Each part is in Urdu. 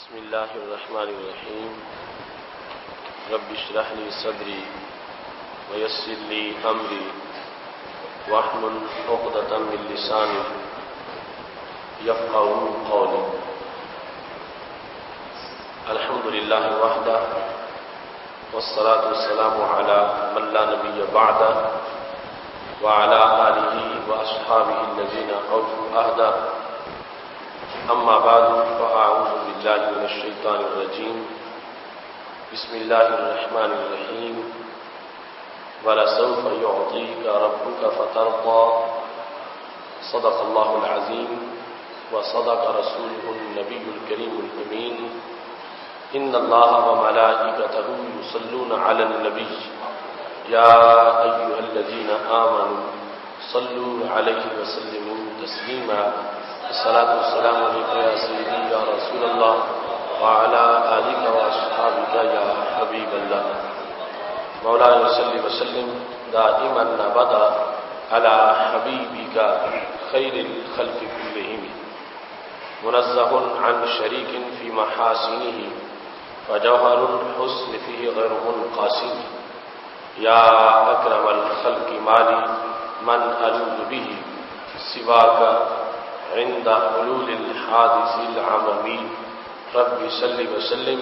بسم اللہ الرحمن الرحیم رب اشرح لی صدری ویسر لی امری واحلل عقدۃ من لسانی یفقہوا قولی. الحمد للہ وحدہ والصلاة والسلام علی من لا نبی بعدہ وعلی آلہ واصحابہ الذین اوفوا عہدہ. اما بعد فاعوذ باللہ من الشیطان الرجیم. بسم اللہ الرحمن الرحیم. وَلَسَوْفَ يُعْطِيكَ رَبُّكَ فَتَرْضَىٰ. صدق اللہ العظیم وصدق رسولہ النبی الکریم الامین. ان اللہ وملائکتہ یصلون علی النبی یا ایھا الذین آمنوا صلوا علیہ وسلموا تسلیما. الصلاۃ والسلام علیک یا سیدی یا رسول اللہ وعلی آلک واصحابک یا حبیب اللہ. مولانا صلی وسلم دائما ابدا علی حبیبک خیر الخلق کلہم منزہ عن شریک فی محاسنہ وجوہر الحسن فیہ غیر منقاسم. یا اکرم الخلق مالی من الوذ بہ سواک عند حلول الحادث العممی. رب صلی وسلم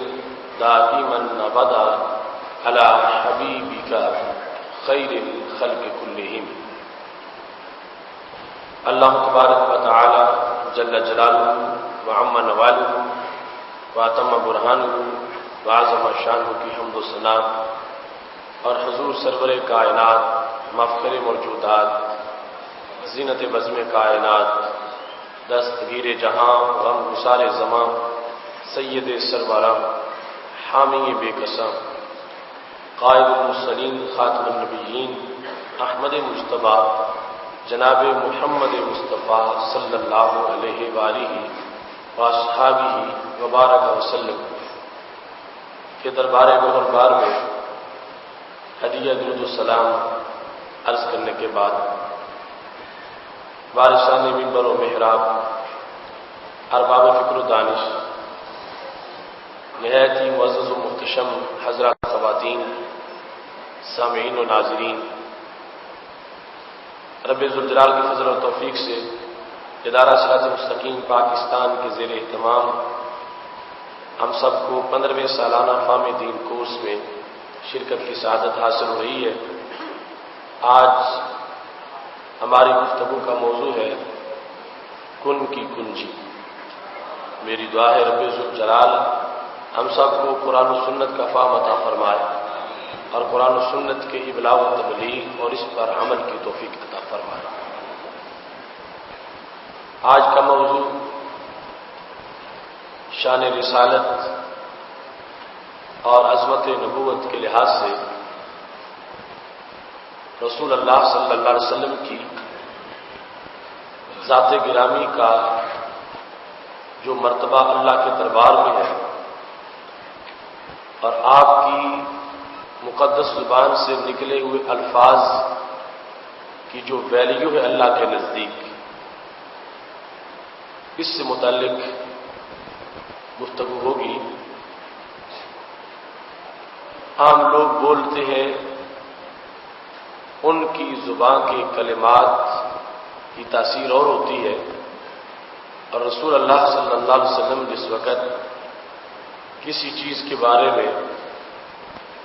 دائما ابدا علی حبیبک خیر الخلق کلہم. اللہ تبارک و تعالی جل جلالہ وعم نوالہ واتم برہانہ وعظم شانہ کی حمد و ثنا اور حضور سرور کائنات مفخر موجودات زینت بزم کائنات دستگیر جہاں غم گسار زمان سید سربراہ حامی بے قسم قائد المرسلین خاتم النبیین احمد مجتبیٰ جناب محمد مصطفیٰ صلی اللہ علیہ وآلہ واصحابہ وبارک وسلم کے دربار گوہربار میں ہدیہ درود السلام عرض کرنے کے بعد وارثان منبر و محراب ارباب فکر و دانش نہایت ہی معزز و محتشم حضرات خواتین سامعین و ناظرین، رب ذوالجلال کی فضل و توفیق سے ادارہ صراط مستقیم پاکستان کے زیر اہتمام ہم سب کو 15ویں سالانہ فہم دین کورس میں شرکت کی سعادت حاصل ہو رہی ہے. آج ہماری گفتگو کا موضوع ہے کن کی کنجی. میری دعا ہے رب ذوالجلال ہم سب کو قرآن و سنت کا فہم عطا فرمائے اور قرآن و سنت کے ابلاغ و تبلیغ اور اس پر عمل کی توفیق عطا فرمائے. آج کا موضوع شان رسالت اور عظمت نبوت کے لحاظ سے رسول اللہ صلی اللہ علیہ وسلم کی ذات گرامی کا جو مرتبہ اللہ کے دربار میں ہے اور آپ کی مقدس زبان سے نکلے ہوئے الفاظ کی جو ویلیو ہے اللہ کے نزدیک، اس سے متعلق گفتگو ہوگی. عام لوگ بولتے ہیں، ان کی زبان کے کلمات کی تاثیر اور ہوتی ہے، اور رسول اللہ صلی اللہ علیہ وسلم جس وقت کسی چیز کے بارے میں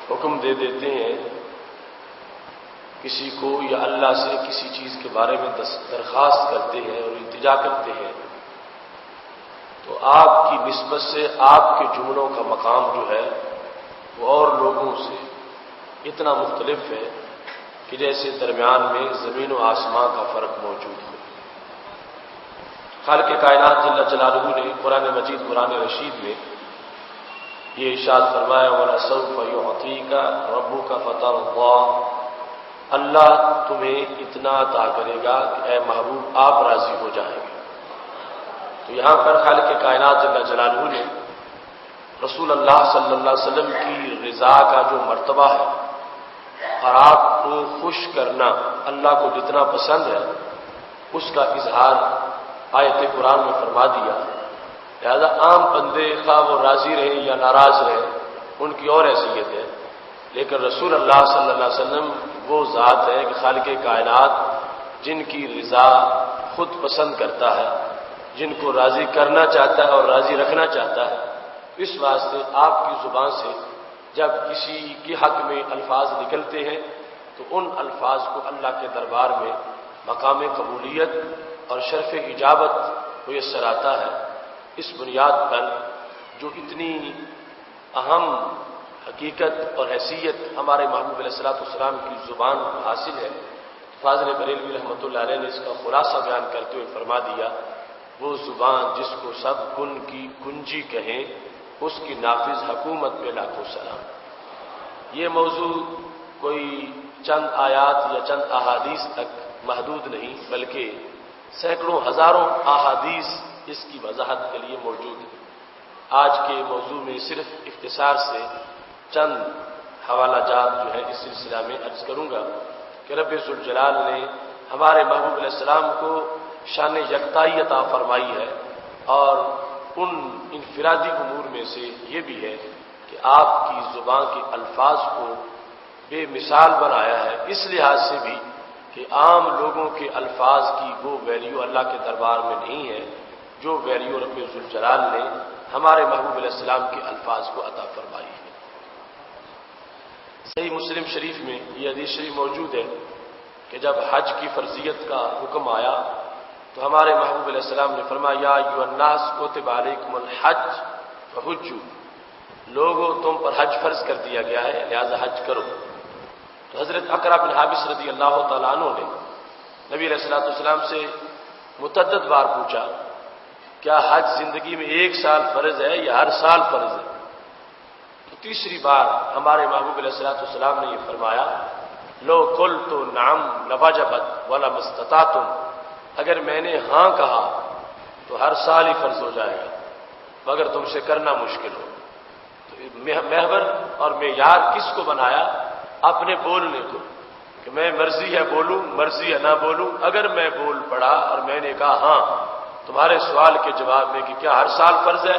حکم دے دیتے ہیں کسی کو یا اللہ سے کسی چیز کے بارے میں درخواست کرتے ہیں اور التجا کرتے ہیں، تو آپ کی نسبت سے آپ کے جملوں کا مقام جو ہے وہ اور لوگوں سے اتنا مختلف ہے کہ جیسے درمیان میں زمین و آسمان کا فرق موجود ہو. خالق کائنات جل جلالہ نے قرآن مجید قرآن رشید میں یہ ارشاد فرمایا وَلَسَوْفَ يُعْطِيكَ رَبُّكَ فَتَرْضَىٰ. اللہ تمہیں اتنا عطا کرے گا کہ اے محبوب آپ راضی ہو جائیں گے. تو یہاں پر خالق کائنات جل جلالہ نے رسول اللہ صلی اللہ علیہ وسلم کی رضا کا جو مرتبہ ہے اور آپ کو خوش کرنا اللہ کو جتنا پسند ہے اس کا اظہار آیت قرآن میں فرما دیا. لہذا عام بندے خواہ وہ راضی رہیں یا ناراض رہیں ان کی اور حیثیت ہے، لیکن رسول اللہ صلی اللہ علیہ وسلم وہ ذات ہے کہ خالق کائنات جن کی رضا خود پسند کرتا ہے، جن کو راضی کرنا چاہتا ہے اور راضی رکھنا چاہتا ہے۔ اس واسطے آپ کی زبان سے جب کسی کے حق میں الفاظ نکلتے ہیں تو ان الفاظ کو اللہ کے دربار میں مقام قبولیت اور شرف اجابت میسر آتا ہے۔ اس بنیاد پر جو اتنی اہم حقیقت اور حیثیت ہمارے محبوب علیہ الصلوۃ والسلام کی زبان کو حاصل ہے، فاضل بریلوی رحمۃ اللہ علیہ نے اس کا خلاصہ بیان کرتے ہوئے فرما دیا، وہ زبان جس کو سب کن کی کنجی کہیں، اس کی نافذ حکومت پہ لاکھوں سلام۔ یہ موضوع کوئی چند آیات یا چند احادیث تک محدود نہیں، بلکہ سینکڑوں ہزاروں احادیث اس کی وضاحت کے لیے موجود ہے۔ آج کے موضوع میں صرف اختصار سے چند حوالہ جات جو ہے اس سلسلہ میں عرض کروں گا کہ رب ذوالجلال نے ہمارے محبوب علیہ السلام کو شان یکتائی عطا فرمائی ہے، اور ان انفرادی امور میں سے یہ بھی ہے کہ آپ کی زبان کے الفاظ کو بے مثال بنایا ہے، اس لحاظ سے بھی کہ عام لوگوں کے الفاظ کی وہ ویلیو اللہ کے دربار میں نہیں ہے جو ویلیو رب ذوالجلال نے ہمارے محبوب علیہ السلام کے الفاظ کو عطا فرمائی ہے۔ صحیح مسلم شریف میں یہ حدیث شریف موجود ہے کہ جب حج کی فرضیت کا حکم آیا تو ہمارے محبوب علیہ السلام نے فرمایا، یا ایھا الناس کتب علیکم الحج فحجوا، لوگوں تم پر حج فرض کر دیا گیا ہے لہذا حج کرو۔ تو حضرت اقرع بن حابس رضی اللہ تعالیٰ عنہ نے نبی علیہ الصلوۃ والسلام سے متعدد بار پوچھا، کیا حج زندگی میں ایک سال فرض ہے یا ہر سال فرض ہے؟ تو تیسری بار ہمارے محبوب علیہ الصلوۃ والسلام نے یہ فرمایا، لو قلت نعم لوجبت ولما استطعتم، اگر میں نے ہاں کہا تو ہر سال ہی فرض ہو جائے گا مگر تم سے کرنا مشکل ہو۔ تو محور اور معیار کس کو بنایا؟ اپنے بولنے کو، کہ میں مرضی ہے بولوں مرضی ہے نہ بولوں۔ اگر میں بول پڑا اور میں نے کہا ہاں تمہارے سوال کے جواب میں کہ کیا ہر سال فرض ہے،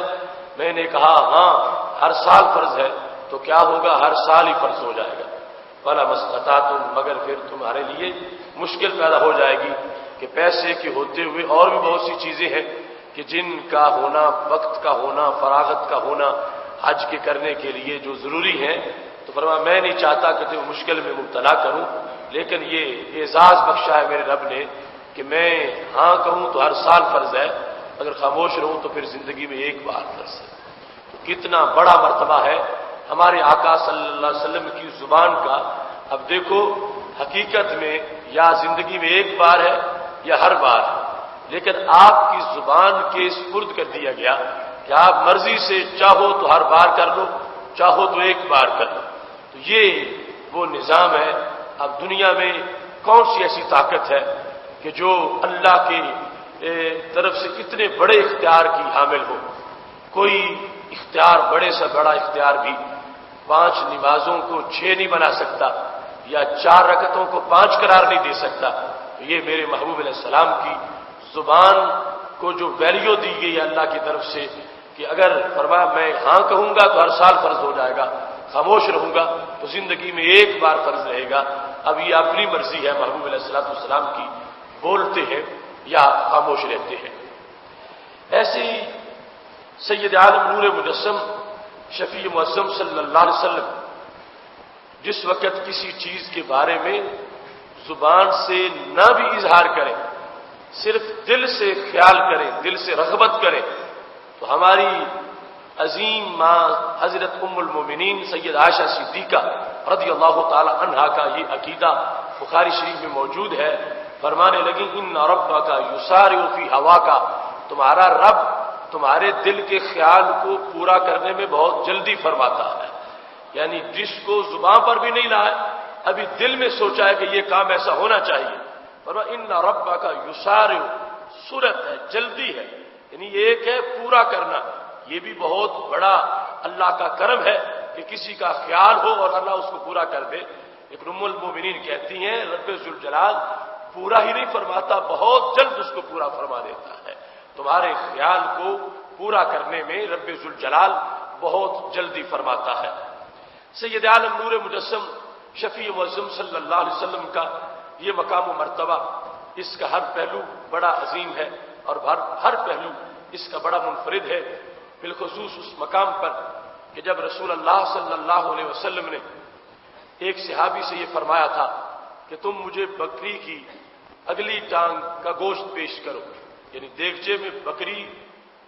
میں نے کہا ہاں ہر سال فرض ہے، تو کیا ہوگا؟ ہر سال ہی فرض ہو جائے گا۔ وَلَا مَسْتَطَعْتُمْ، مگر پھر تمہارے لیے مشکل پیدا ہو جائے گی کہ پیسے کے ہوتے ہوئے اور بھی بہت سی چیزیں ہیں کہ جن کا ہونا، وقت کا ہونا، فراغت کا ہونا حج کے کرنے کے لیے جو ضروری ہیں، تو فرمایا میں نہیں چاہتا کہ تمہیں مشکل میں مبتلا کروں، لیکن یہ اعزاز بخشا ہے میرے رب نے کہ میں ہاں کہوں تو ہر سال فرض ہے، اگر خاموش رہوں تو پھر زندگی میں ایک بار فرض ہے۔ تو کتنا بڑا مرتبہ ہے ہمارے آقا صلی اللہ علیہ وسلم کی زبان کا۔ اب دیکھو حقیقت میں یا زندگی میں ایک بار ہے یا ہر بار ہے، لیکن آپ کی زبان کے سپرد کر دیا گیا کہ آپ مرضی سے چاہو تو ہر بار کر لو، چاہو تو ایک بار کر لو۔ تو یہ وہ نظام ہے۔ اب دنیا میں کون سی ایسی طاقت ہے کہ جو اللہ کی طرف سے اتنے بڑے اختیار کی حامل ہو؟ کوئی اختیار، بڑے سے بڑا اختیار بھی 5 نمازوں کو 6 نہیں بنا سکتا، یا 4 رکعتوں کو 5 قرار نہیں دے سکتا۔ تو یہ میرے محبوب علیہ السلام کی زبان کو جو ویلیو دی گئی ہے اللہ کی طرف سے کہ اگر فرمایا میں ہاں کہوں گا تو ہر سال فرض ہو جائے گا، خاموش رہوں گا تو زندگی میں ایک بار فرض رہے گا۔ اب یہ اپنی مرضی ہے محبوب علیہ الصلوۃ والسلام کی، بولتے ہیں یا خاموش رہتے ہیں۔ ایسے ہی سید عالم نور مجسم شفیع معظم صلی اللہ علیہ وسلم جس وقت کسی چیز کے بارے میں زبان سے نہ بھی اظہار کریں، صرف دل سے خیال کریں، دل سے رغبت کریں، تو ہماری عظیم ماں حضرت ام المومنین سید عائشہ صدیقہ رضی اللہ تعالی عنہا کا یہ عقیدہ بخاری شریف میں موجود ہے، فرمانے لگی ان ربک یسارع فی ہواک، تمہارا رب تمہارے دل کے خیال کو پورا کرنے میں بہت جلدی فرماتا ہے۔ یعنی جس کو زبان پر بھی نہیں لائے، ابھی دل میں سوچا ہے کہ یہ کام ایسا ہونا چاہیے، فرمایا ان ربک یسارع، سرعت ہے، جلدی ہے، یعنی ایک ہے پورا کرنا۔ یہ بھی بہت بڑا اللہ کا کرم ہے کہ کسی کا خیال ہو اور اللہ اس کو پورا کر دے۔ لیکن ام المومنین کہتی ہیں رب ذوالجلال پورا ہی نہیں فرماتا، بہت جلد اس کو پورا فرما دیتا ہے۔ تمہارے خیال کو پورا کرنے میں رب ذوالجلال بہت جلدی فرماتا ہے۔ سید عالم نور مجسم شفیع معظم صلی اللہ علیہ وسلم کا یہ مقام و مرتبہ، اس کا ہر پہلو بڑا عظیم ہے اور ہر پہلو اس کا بڑا منفرد ہے، بالخصوص اس مقام پر کہ جب رسول اللہ صلی اللہ علیہ وسلم نے ایک صحابی سے یہ فرمایا تھا کہ تم مجھے بکری کی اگلی ٹانگ کا گوشت پیش کرو، یعنی دیگچے میں بکری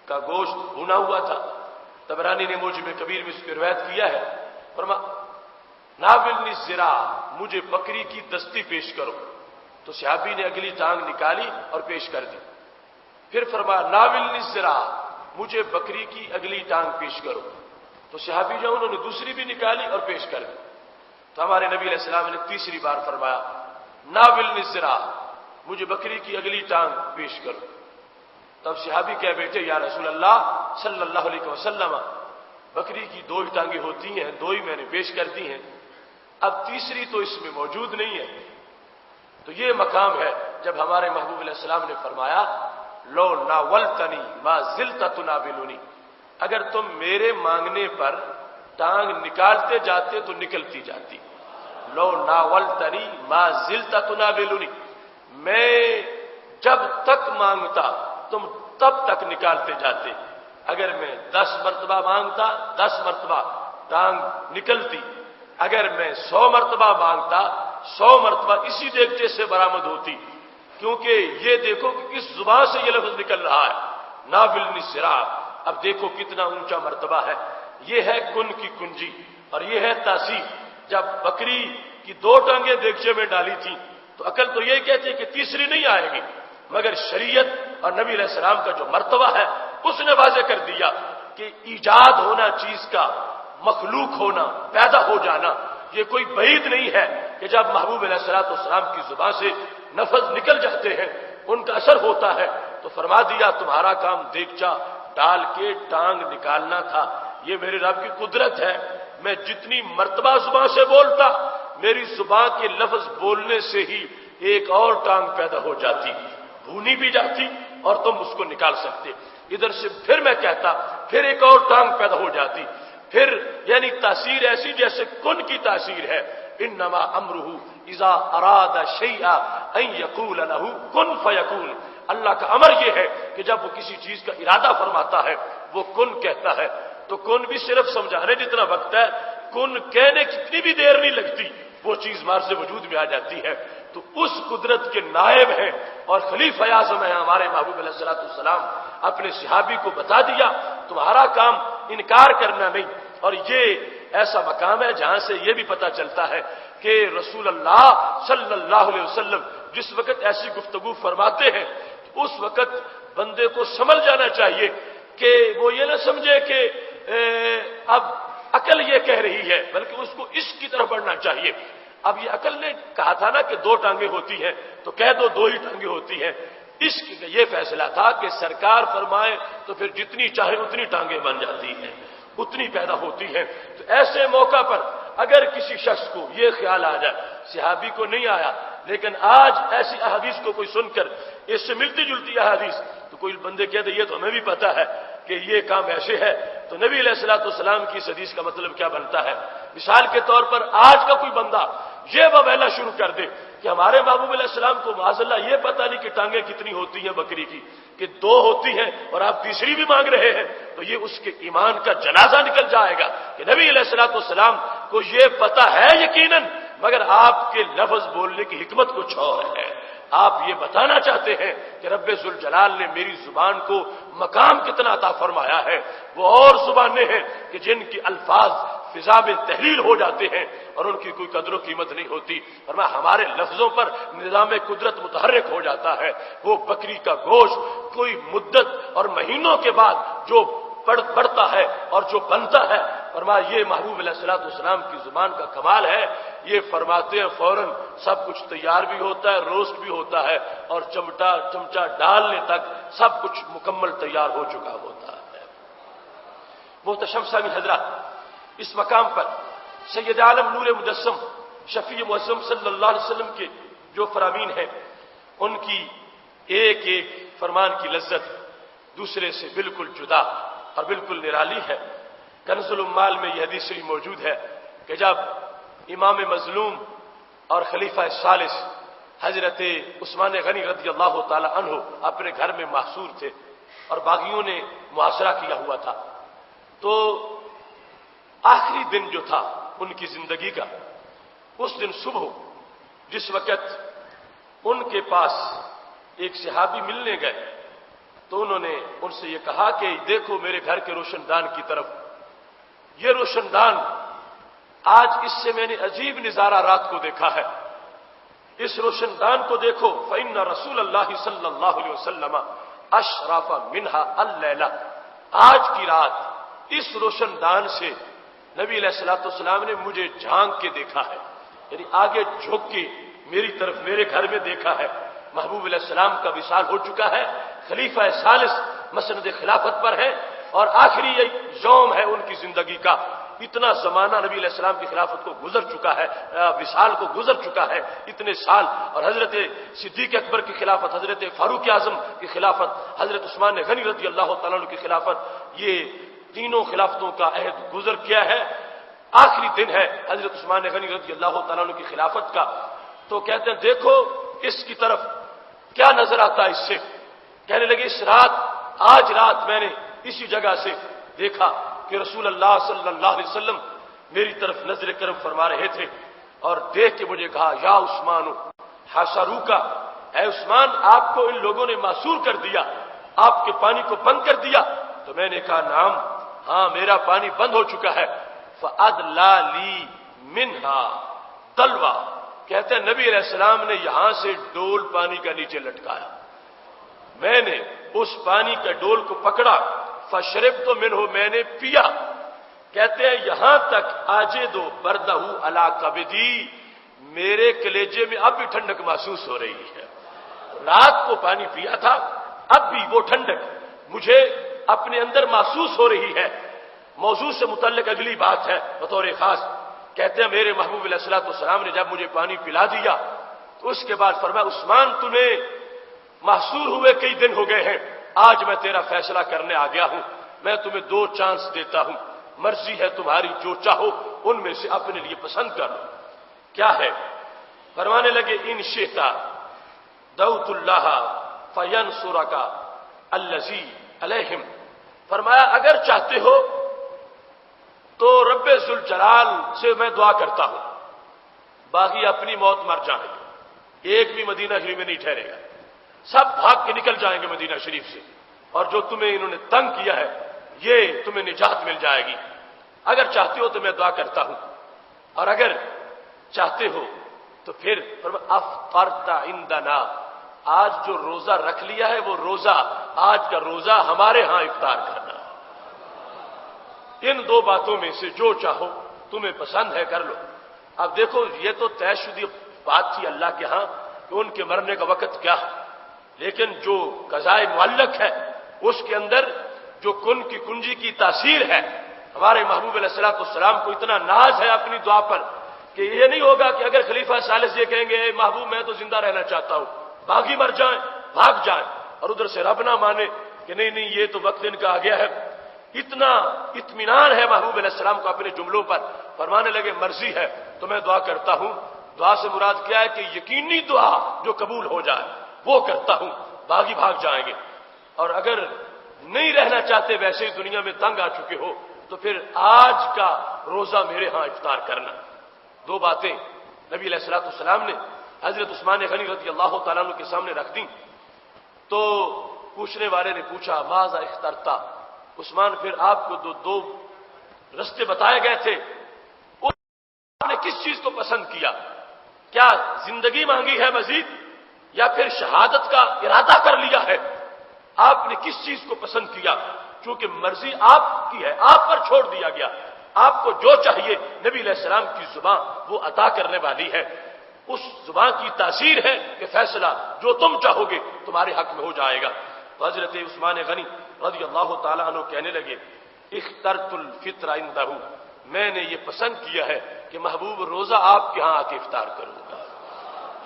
کا گوشت بھونا ہوا تھا۔ طبرانی نے موجم کبیر میں اس کی روایت کیا ہے، ناولنی الذرا، مجھے بکری کی دستی پیش کرو، تو صحابی نے اگلی ٹانگ نکالی اور پیش کر دی۔ پھر فرمایا ناولنی الذرا، مجھے بکری کی اگلی ٹانگ پیش کرو، تو صحابی جو انہوں نے دوسری بھی نکالی اور پیش کر دی۔ تو ہمارے نبی علیہ السلام نے تیسری بار فرمایا ناولنی الذرا، مجھے بکری کی اگلی ٹانگ پیش کرو۔ تب صحابی کہہ بیٹھے یا رسول اللہ صلی اللہ علیہ وسلم، بکری کی دو ہی ٹانگیں ہوتی ہیں، دو ہی میں نے پیش کر دی ہیں، اب تیسری تو اس میں موجود نہیں ہے۔ تو یہ مقام ہے جب ہمارے محبوب علیہ السلام نے فرمایا لو ناولتنی ما زلت تناولنی، اگر تم میرے مانگنے پر ٹانگ نکالتے جاتے تو نکلتی جاتی۔ لو ناولتنی ما زلت تناولنی، میں جب تک مانگتا تم تب تک نکالتے جاتے، اگر میں 10 مرتبہ مانگتا 10 مرتبہ ٹانگ نکلتی، اگر میں 100 مرتبہ مانگتا 100 مرتبہ اسی دیگچے سے برآمد ہوتی، کیونکہ یہ دیکھو کہ کس زبان سے یہ لفظ نکل رہا ہے ناولنی الذرا۔ اب دیکھو کتنا اونچا مرتبہ ہے، یہ ہے کن کی کنجی اور یہ ہے تاثیر۔ جب بکری کی 2 ٹانگیں دیگچے میں ڈالی تھیں تو عقل تو یہ کہتی ہے کہ تیسری نہیں آئے گی، مگر شریعت اور نبی علیہ السلام کا جو مرتبہ ہے اس نے واضح کر دیا کہ ایجاد ہونا چیز کا، مخلوق ہونا، پیدا ہو جانا، یہ کوئی بعید نہیں ہے کہ جب محبوب علیہ السلام کی زبان سے لفظ نکل جاتے ہیں ان کا اثر ہوتا ہے۔ تو فرما دیا تمہارا کام دیگچا ڈال کے ٹانگ نکالنا تھا، یہ میرے رب کی قدرت ہے، میں جتنی مرتبہ زبان سے بولتا میری زبان کے لفظ بولنے سے ہی ایک اور ٹانگ پیدا ہو جاتی، بھونی بھی جاتی اور تم اس کو نکال سکتے، ادھر سے پھر میں کہتا پھر ایک اور ٹانگ پیدا ہو جاتی، پھر یعنی تاثیر ایسی جیسے کن کی تاثیر ہے، انما امرہ اذا اراد شیئا ان یقول له کن فیکون۔ اللہ کا امر یہ ہے کہ جب وہ کسی چیز کا ارادہ فرماتا ہے وہ کن کہتا ہے، تو کن بھی صرف سمجھانے جتنا وقت ہے، کن کہنے کتنی بھی دیر نہیں لگتی، وہ چیز مار سے وجود میں آ جاتی ہے۔ تو اس قدرت کے نائب ہیں اور خلیفہ اعظم ہیں ہمارے محبوب علیہ السلام، اپنے صحابی کو بتا دیا تمہارا کام انکار کرنا نہیں۔ اور یہ ایسا مقام ہے جہاں سے یہ بھی پتا چلتا ہے کہ رسول اللہ صلی اللہ علیہ وسلم جس وقت ایسی گفتگو فرماتے ہیں اس وقت بندے کو سمجھ جانا چاہیے کہ وہ یہ نہ سمجھے کہ اب عقل یہ کہہ رہی ہے، بلکہ اس کو عشق کی طرف بڑھنا چاہیے۔ اب یہ عقل نے کہا تھا نا کہ 2 ٹانگیں ہوتی ہیں تو کہہ دو 2 ہی ٹانگیں ہوتی ہیں، عشق کا یہ فیصلہ تھا کہ سرکار فرمائے تو پھر جتنی چاہے اتنی ٹانگیں بن جاتی ہیں، اتنی پیدا ہوتی ہیں۔ تو ایسے موقع پر اگر کسی شخص کو یہ خیال آ جائے، صحابی کو نہیں آیا لیکن آج ایسی احادیث کو کوئی سن کر اس سے ملتی جلتی احادیث تو کوئی بندے کہتے یہ تو ہمیں بھی پتا ہے کہ یہ کام ایسے ہے، تو نبی علیہ السلام کی اس حدیث کا مطلب کیا بنتا ہے؟ مثال کے طور پر آج کا کوئی بندہ یہ بویلا شروع کر دے کہ ہمارے محبوب علیہ السلام کو معاذ اللہ یہ پتہ نہیں کہ ٹانگیں کتنی ہوتی ہیں بکری کی، کہ 2 ہوتی ہیں اور آپ تیسری بھی مانگ رہے ہیں، تو یہ اس کے ایمان کا جنازہ نکل جائے گا کہ نبی علیہ السلام کو یہ پتہ ہے یقیناً، مگر آپ کے لفظ بولنے کی حکمت کچھ اور ہے۔ آپ یہ بتانا چاہتے ہیں کہ رب ذوالجلال نے میری زبان کو مقام کتنا عطا فرمایا ہے، وہ اور زبانیں ہیں کہ جن کی الفاظ فضا میں تحلیل ہو جاتے ہیں اور ان کی کوئی قدر و قیمت نہیں ہوتی، فرمایا ہمارے لفظوں پر نظام قدرت متحرک ہو جاتا ہے۔ وہ بکری کا گوشت کوئی مدت اور مہینوں کے بعد جو بڑھتا ہے اور جو بنتا ہے، فرمایا یہ محبوب علیہ السلام کی زبان کا کمال ہے، یہ فرماتے ہیں فوراً سب کچھ تیار بھی ہوتا ہے، روسٹ بھی ہوتا ہے اور چمچہ ڈالنے تک سب کچھ مکمل تیار ہو چکا ہوتا ہے۔ محتشم سامعین حضرات، اس مقام پر سید عالم نور مجسم شفیع معظم صلی اللہ علیہ وسلم کے جو فرامین ہیں ان کی ایک ایک فرمان کی لذت دوسرے سے بالکل جدا اور بالکل نرالی ہے۔ کنز الاموال میں یہ حدیث بھی موجود ہے کہ جب امام مظلوم اور خلیفہ ثالث حضرت عثمان غنی رضی اللہ تعالی عنہ اپنے گھر میں محصور تھے اور باغیوں نے محاصرہ کیا ہوا تھا، تو آخری دن جو تھا ان کی زندگی کا، اس دن صبح جس وقت ان کے پاس ایک صحابی ملنے گئے تو انہوں نے ان سے یہ کہا کہ دیکھو میرے گھر کے روشن دان کی طرف، یہ روشن دان آج اس سے میں نے عجیب نظارہ رات کو دیکھا ہے، اس روشن دان کو دیکھو، فإن رسول اللہ صلی اللہ علیہ وسلم اشرف منہا اللیلہ، آج کی رات اس روشن دان سے نبی علیہ الصلوۃ والسلام نے مجھے جھانک کے دیکھا ہے، یعنی آگے جھک کے میری طرف میرے گھر میں دیکھا ہے۔ محبوب علیہ السلام کا وصال ہو چکا ہے، خلیفہ ثالث مسند خلافت پر ہے اور آخری یوم ہے ان کی زندگی کا۔ اتنا زمانہ نبی علیہ السلام کی خلافت کو گزر چکا ہے، وصال کو گزر چکا ہے اتنے سال، اور حضرت صدیق اکبر کی خلافت، حضرت فاروق اعظم کی خلافت، حضرت عثمان غنی رضی اللہ تعالیٰ عنہ کی خلافت، یہ تینوں خلافتوں کا عہد گزر کیا ہے، آخری دن ہے حضرت عثمان غنی رضی اللہ تعالیٰ عنہ کی خلافت کا۔ تو کہتے ہیں دیکھو اس کی طرف کیا نظر آتا ہے، اس سے کہنے لگے اس رات، آج رات میں نے اسی جگہ سے دیکھا کہ رسول اللہ صلی اللہ علیہ وسلم میری طرف نظر کرم فرما رہے تھے، اور دیکھ کے مجھے کہا یا عثمان حاصرو کا، اے عثمان آپ کو ان لوگوں نے معصور کر دیا، آپ کے پانی کو بند کر دیا؟ تو میں نے کہا نعم، ہاں میرا پانی بند ہو چکا ہے۔ فَأَدْلَا لِي مِنْهَا دلوا، کہتے ہیں نبی علیہ السلام نے یہاں سے ڈول پانی کا نیچے لٹکایا، میں نے اس پانی کا ڈول کو پکڑا، فشربت منہ، میں نے پیا۔ کہتے ہیں یہاں تک آجے دو بردہ علی کبدی، میرے کلیجے میں اب بھی ٹھنڈک محسوس ہو رہی ہے، رات کو پانی پیا تھا اب بھی وہ ٹھنڈک مجھے اپنے اندر محسوس ہو رہی ہے۔ موضوع سے متعلق اگلی بات ہے بطور خاص، کہتے ہیں میرے محبوب علیہ الصلوۃ والسلام نے جب مجھے پانی پلا دیا تو اس کے بعد فرمایا عثمان تمہیں محصور ہوئے کئی دن ہو گئے ہیں، آج میں تیرا فیصلہ کرنے آ گیا ہوں، میں تمہیں 2 چانس دیتا ہوں، مرضی ہے تمہاری، جو چاہو ان میں سے اپنے لیے پسند کر لو۔ کیا ہے؟ فرمانے لگے ان شئتا دعوت اللہ فینصرک الذی علیہم، فرمایا اگر چاہتے ہو تو رب ذوالجلال سے میں دعا کرتا ہوں باقی اپنی موت مر جائیں گے، ایک بھی مدینہ شریف میں نہیں ٹھہرے گا، سب بھاگ کے نکل جائیں گے مدینہ شریف سے، اور جو تمہیں انہوں نے تنگ کیا ہے یہ تمہیں نجات مل جائے گی، اگر چاہتے ہو تو میں دعا کرتا ہوں، اور اگر چاہتے ہو تو پھر افطرت عندنا، آج جو روزہ رکھ لیا ہے وہ روزہ، آج کا روزہ ہمارے ہاں افطار کرنا، ان 2 باتوں میں سے جو چاہو تمہیں پسند ہے کر لو۔ اب دیکھو یہ تو طے شدہ بات تھی اللہ کے ہاں کہ ان کے مرنے کا وقت کیا ہے، لیکن جو قضائے معلق ہے اس کے اندر جو کن کی کنجی کی تاثیر ہے، ہمارے محبوب علیہ الصلوۃ والسلام کو اتنا ناز ہے اپنی دعا پر کہ یہ نہیں ہوگا کہ اگر خلیفہ ثالث یہ کہیں گے اے محبوب میں تو زندہ رہنا چاہتا ہوں، باغی مر جائیں بھاگ جائیں، اور ادھر سے رب نہ مانے کہ نہیں نہیں یہ تو وقت ان کا آ گیا ہے۔ اتنا اطمینان ہے محبوب علیہ السلام کو اپنے جملوں پر، فرمانے لگے مرضی ہے تو میں دعا کرتا ہوں، دعا سے مراد کیا ہے کہ یقینی دعا جو قبول ہو جائے وہ کرتا ہوں، باغی بھاگ جائیں گے، اور اگر نہیں رہنا چاہتے ویسے ہی دنیا میں تنگ آ چکے ہو تو پھر آج کا روزہ میرے ہاں افطار کرنا۔ 2 باتیں نبی علیہ الصلوۃ والسلام نے حضرت عثمان غنی رضی اللہ تعالیٰ عنہ کے سامنے رکھ دیں، تو پوچھنے والے نے پوچھا ماذا اخترتا، عثمان پھر آپ کو 2 رستے بتائے گئے تھے، آپ نے کس چیز کو پسند کیا، کیا زندگی مانگی ہے مزید یا پھر شہادت کا ارادہ کر لیا ہے، آپ نے کس چیز کو پسند کیا؟ چونکہ مرضی آپ کی ہے، آپ پر چھوڑ دیا گیا، آپ کو جو چاہیے نبی علیہ السلام کی زبان وہ عطا کرنے والی ہے، اس زبان کی تاثیر ہے کہ فیصلہ جو تم چاہو گے تمہارے حق میں ہو جائے گا۔ تو حضرت عثمان غنی رضی اللہ تعالیٰ عنہ کہنے لگے اخترت الفطر عندہ، میں نے یہ پسند کیا ہے کہ محبوب روزہ آپ کے ہاں آ کے افطار کروں گا،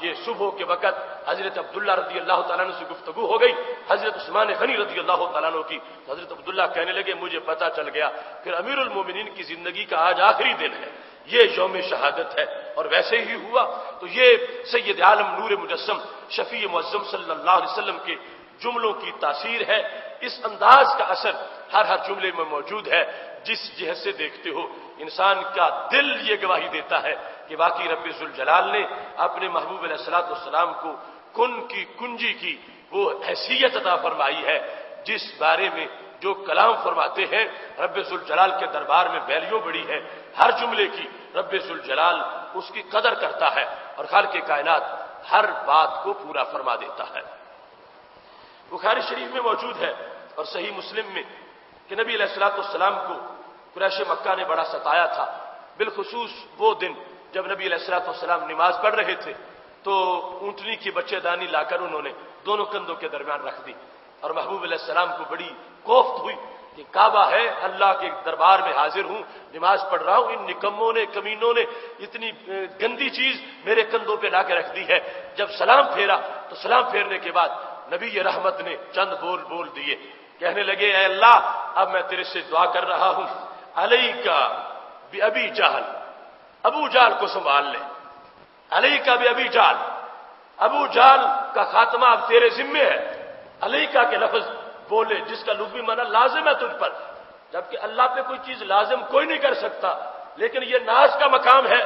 یہ صبح کے وقت حضرت عبداللہ رضی اللہ تعالیٰ عنہ سے گفتگو ہو گئی حضرت عثمان غنی رضی اللہ تعالیٰ عنہ کی. تو حضرت عبداللہ کہنے لگے مجھے پتا چل گیا پھر امیر المومنین کی زندگی کا آج آخری دن ہے, یہ یوم شہادت ہے. اور ویسے ہی ہوا. تو یہ سید عالم نور مجسم شفیع معظم صلی اللہ علیہ وسلم کے جملوں کی تاثیر ہے. اس انداز کا اثر ہر جملے میں موجود ہے. جس جہت سے دیکھتے ہو انسان کا دل یہ گواہی دیتا ہے کہ واقعی رب ذوالجلال نے اپنے محبوب علیہ الصلوۃ والسلام کو کن کی کنجی کی وہ حیثیت عطا فرمائی ہے جس بارے میں جو کلام فرماتے ہیں رب ذوالجلال کے دربار میں ویلیو بڑی ہے. ہر جملے کی رب ذوالجلال اس کی قدر کرتا ہے اور خالق کائنات ہر بات کو پورا فرما دیتا ہے. بخاری شریف میں موجود ہے اور صحیح مسلم میں کہ نبی علیہ الصلوۃ والسلام کو قریش مکہ نے بڑا ستایا تھا. بالخصوص وہ دن جب نبی علیہ الصلوۃ والسلام نماز پڑھ رہے تھے تو اونٹنی کی بچے دانی لا کر انہوں نے دونوں کندھوں کے درمیان رکھ دی اور محبوب علیہ السلام کو بڑی کوفت ہوئی کہ کعبہ ہے, اللہ کے دربار میں حاضر ہوں, نماز پڑھ رہا ہوں, ان نکموں نے کمینوں نے اتنی گندی چیز میرے کندھوں پہ لا کے رکھ دی ہے. جب سلام پھیرا تو سلام پھیرنے کے بعد نبی رحمت نے چند بول دیے. کہنے لگے اے اللہ اب میں تیرے سے دعا کر رہا ہوں علیکا بی جہل, ابو جہل کو سنبھال لے. علیکا بی جہل, ابو جہل کا خاتمہ اب تیرے ذمے ہے. علیکا کے لفظ بولے جس کا لغوی معنی لازم ہے تجھ پر, جبکہ اللہ پہ کوئی چیز لازم کوئی نہیں کر سکتا, لیکن یہ ناز کا مقام ہے.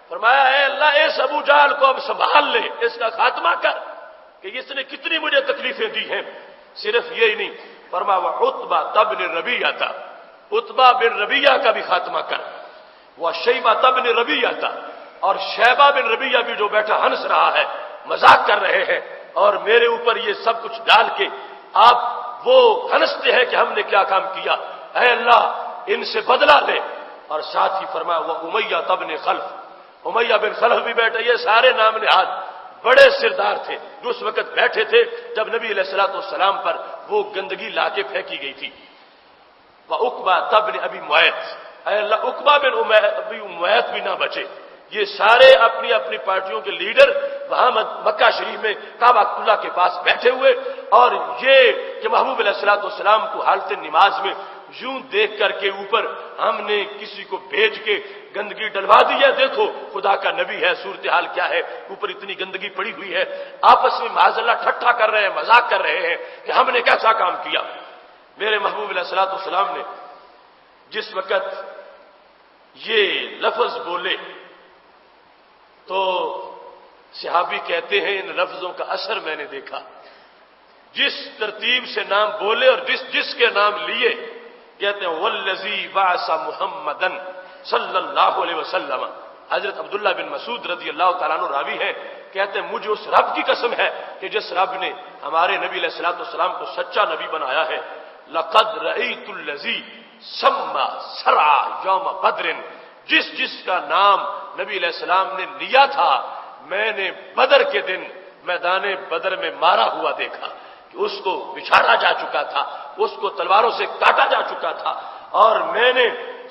فرمایا اے اللہ اس ابو جہل کو اب سنبھال لے, اس کا خاتمہ کر کہ اس نے کتنی مجھے تکلیفیں دی ہیں. صرف یہی نہیں, فرمایا وہ عتبہ تبن ربیعہ تھا, عتبہ بن ربیعہ کا بھی خاتمہ کر. وہ شیبہ تبن ربیعہ تھا, اور شیبہ بن ربیعہ بھی جو بیٹھا ہنس رہا ہے مذاق کر رہے ہیں اور میرے اوپر یہ سب کچھ ڈال کے آپ وہ ہنستے ہیں کہ ہم نے کیا کام کیا, اے اللہ ان سے بدلہ لے. اور ساتھ ہی فرمایا وہ امیہ تبن خلف, امیہ بن خلف بھی بیٹھے. یہ سارے نام نہاد بڑے سردار تھے جو اس وقت بیٹھے تھے جب نبی علیہ الصلوۃ والسلام پر وہ گندگی لا کے پھینکی گئی تھی. وہ عقبہ تبن ابی معیط, اے اللہ عقبہ بن ابی معیط بھی نہ بچے. یہ سارے اپنی اپنی پارٹیوں کے لیڈر وہاں مکہ شریف میں کعبہ اللہ کے پاس بیٹھے ہوئے, اور یہ کہ محبوب علیہ الصلوۃ والسلام کو حالت نماز میں یوں دیکھ کر کے اوپر ہم نے کسی کو بھیج کے گندگی ڈلوا دی ہے, دیکھو خدا کا نبی ہے, صورتحال کیا ہے, اوپر اتنی گندگی پڑی ہوئی ہے. آپس میں معاذ اللہ ٹھٹھا کر رہے ہیں, مذاق کر رہے ہیں کہ ہم نے کیسا کام کیا. میرے محبوب علیہ الصلوۃ والسلام نے جس وقت یہ لفظ بولے تو صحابی کہتے ہیں ان لفظوں کا اثر میں نے دیکھا. جس ترتیب سے نام بولے اور جس کے نام لیے, کہتے ہیں والذی بعث محمدن صلی اللہ علیہ وسلم. حضرت عبداللہ بن مسعود رضی اللہ تعالیٰ عنہ راوی ہیں, کہتے ہیں مجھے اس رب کی قسم ہے کہ جس رب نے ہمارے نبی علیہ الصلوۃ والسلام کو سچا نبی بنایا ہے, لقد رأیت الذی سما سرع یوم بدر, جس کا نام نبی علیہ السلام نے لیا تھا میں نے بدر کے دن میدان بدر میں مارا ہوا دیکھا کہ اس کو بچھاڑا جا چکا تھا, اس کو تلواروں سے کاٹا جا چکا تھا, اور میں نے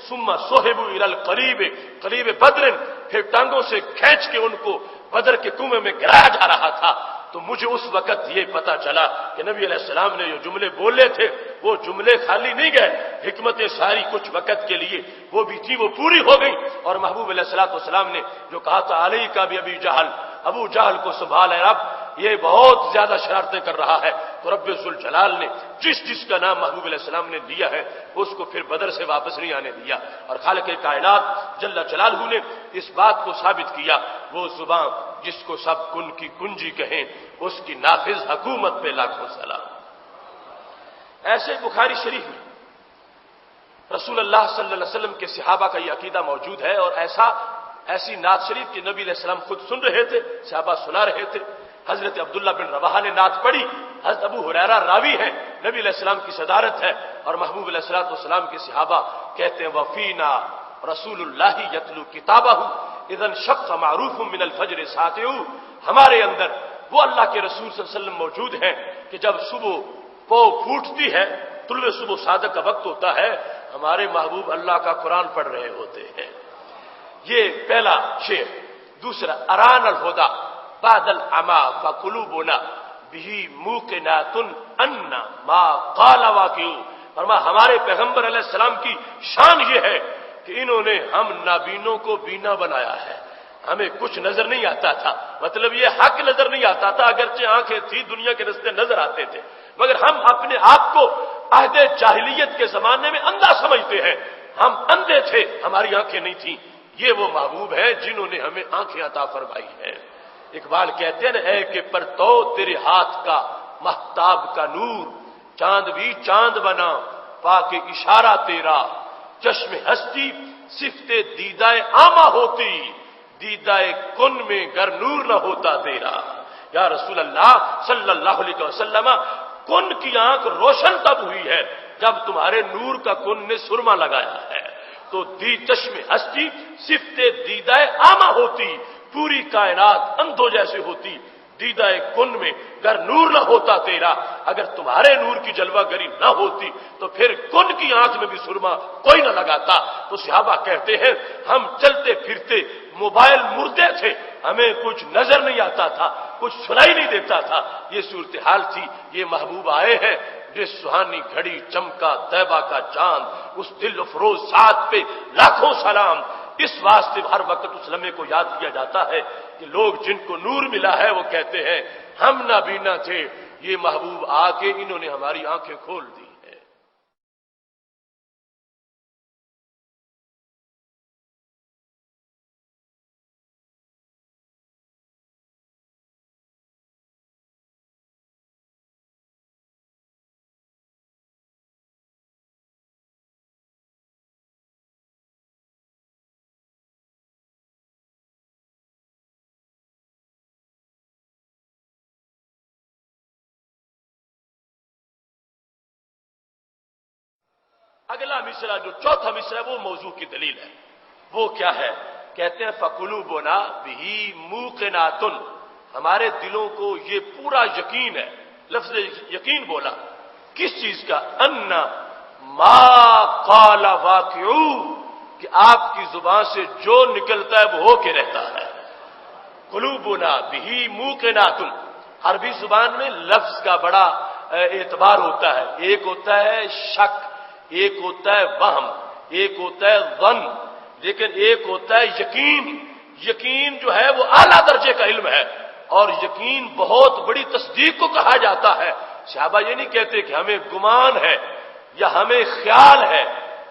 ثم صہبوا الی القریب قریب بدر, پھر ٹانگوں سے کھینچ کے ان کو بدر کے کنویں میں گرایا جا رہا تھا. تو مجھے اس وقت یہ پتا چلا کہ نبی علیہ السلام نے جو جملے بولے تھے وہ جملے خالی نہیں گئے, حکمتیں ساری کچھ وقت کے لیے وہ بھی تھی وہ پوری ہو گئی. اور محبوب علیہ الصلوۃ والسلام نے جو کہا تھا علیکا بی جہل, ابو جہل کو سنبھال ہے رب, یہ بہت زیادہ شرارتیں کر رہا ہے. تو رب ذوالجلال نے جس کا نام محبوب علیہ السلام نے لیا ہے اس کو پھر بدر سے واپس نہیں آنے دیا. اور خالق کائنات جل جلالہ نے اس بات کو ثابت کیا, وہ زبان جس کو سب کن کی کنجی کہیں اس کی نافذ حکومت پہ لاکھوں سلام. ایسے بخاری شریف میں رسول اللہ صلی اللہ علیہ وسلم کے صحابہ کا یہ عقیدہ موجود ہے, اور ایسی نعت شریف کہ نبی علیہ السلام خود سن رہے تھے, صحابہ سنا رہے تھے. حضرت عبداللہ بن رواحہ نے نعت پڑھی, حضرت ابو ہریرہ راوی ہیں, نبی علیہ السلام کی صدارت ہے, اور محبوب علیہ الصلوۃ والسلام کے صحابہ کہتے ہیں وفینا رسول اللہ یتلو کتابہ اذا انشق معروف من الفجر ساطع, ہمارے اندر وہ اللہ کے رسول صلی اللہ علیہ وسلم موجود ہیں کہ جب صبح پو پھوٹتی ہے, طلوع صبح صادق کا وقت ہوتا ہے, ہمارے محبوب اللہ کا قرآن پڑھ رہے ہوتے ہیں. یہ پہلا شعر. دوسرا اران الہدی, بعد العما فقلوبنا به موقنات ان ما قال واقع. فرمایا ہمارے پیغمبر علیہ السلام کی شان یہ ہے کہ انہوں نے ہم نابینوں کو بینا بنایا ہے. ہمیں کچھ نظر نہیں آتا تھا، مطلب یہ حق نظر نہیں آتا تھا، اگرچہ آنکھیں تھی، دنیا کے رستے نظر آتے تھے، مگر ہم اپنے آپ کو عہد جاہلیت کے زمانے میں اندھا سمجھتے ہیں. ہم اندھے تھے، ہماری آنکھیں نہیں تھیں. یہ وہ محبوب ہیں جنہوں نے ہمیں آنکھیں عطا فرمائی ہیں. اقبال کہتے ہیں اے کہ پرتو تیرے ہاتھ کا مہتاب کا نور، چاند بھی چاند بنا پاک اشارہ تیرا. چشم ہستی صفت دیدائے عامہ ہوتی، دیدائے کن میں گر نور نہ ہوتا تیرا. یا رسول اللہ صلی اللہ علیہ وسلم، کن کی آنکھ روشن تب ہوئی ہے جب تمہارے نور کا کن نے سرما لگایا ہے. تو چشم ہستی صفت دیدائے عامہ ہوتی، پوری کائنات اندھوں جیسے ہوتی، دیدائے کن میں گر نور نہ ہوتا تیرا. اگر تمہارے نور کی جلوہ گری نہ ہوتی تو پھر کن کی آنکھ میں بھی سرما کوئی نہ لگاتا. تو صحابہ کہتے ہیں ہم چلتے پھرتے موبائل مردے تھے، ہمیں کچھ نظر نہیں آتا تھا، کچھ سنائی نہیں دیتا تھا. یہ صورتحال تھی. یہ محبوب آئے ہیں جس سہانی گھڑی چمکا طیبہ کا چاند، اس دل افروز ساتھ پہ لاکھوں سلام. اس واسطے ہر وقت اس لمحے کو یاد کیا جاتا ہے کہ لوگ جن کو نور ملا ہے وہ کہتے ہیں ہم نابینا تھے، یہ محبوب آ کے انہوں نے ہماری آنکھیں کھول دی. اگلا مصرع جو چوتھا مصرع وہ موضوع کی دلیل ہے. وہ کیا ہے؟ کہتے ہیں فقلوبنا بہ موقنات، ہمارے دلوں کو یہ پورا یقین ہے. لفظ یقین بولا کس چیز کا؟ ان ما قال واقع، کہ آپ کی زبان سے جو نکلتا ہے وہ ہو کے رہتا ہے. قلوبنا بہ موقنات. عربی زبان میں لفظ کا بڑا اعتبار ہوتا ہے. ایک ہوتا ہے شک، ایک ہوتا ہے وہم، ایک ہوتا ہے ظن، لیکن ایک ہوتا ہے یقین. یقین جو ہے وہ اعلیٰ درجے کا علم ہے، اور یقین بہت بڑی تصدیق کو کہا جاتا ہے. صحابہ یہ نہیں کہتے کہ ہمیں گمان ہے یا ہمیں خیال ہے،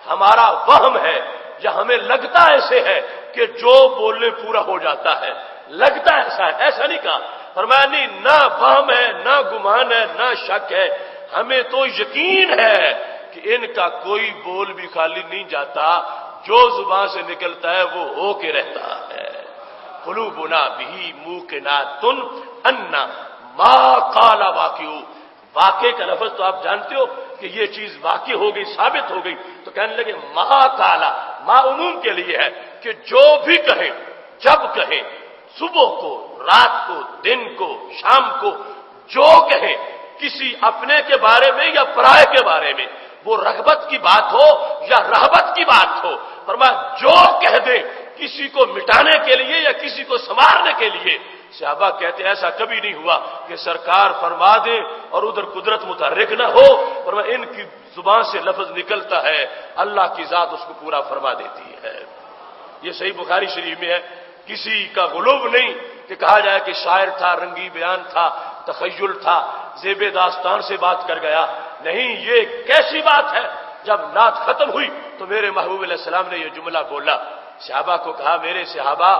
ہمارا وہم ہے یا ہمیں لگتا ایسے ہے کہ جو بولنے پورا ہو جاتا ہے. لگتا ایسا ہے، ایسا نہیں کہا. فرمایا نہیں، نہ وہم ہے، نہ گمان ہے، نہ شک ہے، ہمیں تو یقین ہے کہ ان کا کوئی بول بھی خالی نہیں جاتا، جو زبان سے نکلتا ہے وہ ہو کے رہتا ہے. قلوبنا بہ موقنات ان ما قال واقع. واقع کا لفظ تو آپ جانتے ہو کہ یہ چیز واقع ہو گئی، ثابت ہو گئی. تو کہنے لگے ما قال، ما عموم کے لیے ہے کہ جو بھی کہیں، جب کہیں، صبح کو، رات کو، دن کو، شام کو، جو کہیں کسی اپنے کے بارے میں یا پرائے کے بارے میں، وہ رغبت کی بات ہو یا رہبت کی بات ہو، فرمایا جو کہہ دے کسی کو مٹانے کے لیے یا کسی کو سنوارنے کے لیے. صحابہ کہتے ایسا کبھی نہیں ہوا کہ سرکار فرما دے اور ادھر قدرت متحرک نہ ہو. فرمایا ان کی زبان سے لفظ نکلتا ہے، اللہ کی ذات اس کو پورا فرما دیتی ہے. یہ صحیح بخاری شریف میں ہے. کسی کا غلوب نہیں کہ کہا جائے کہ شاعر تھا، رنگی بیان تھا، تخیل تھا، زیب داستان سے بات کر گیا. نہیں، یہ کیسی بات ہے. جب نعت ختم ہوئی تو میرے محبوب علیہ السلام نے یہ جملہ بولا. صحابہ کو کہا میرے صحابہ،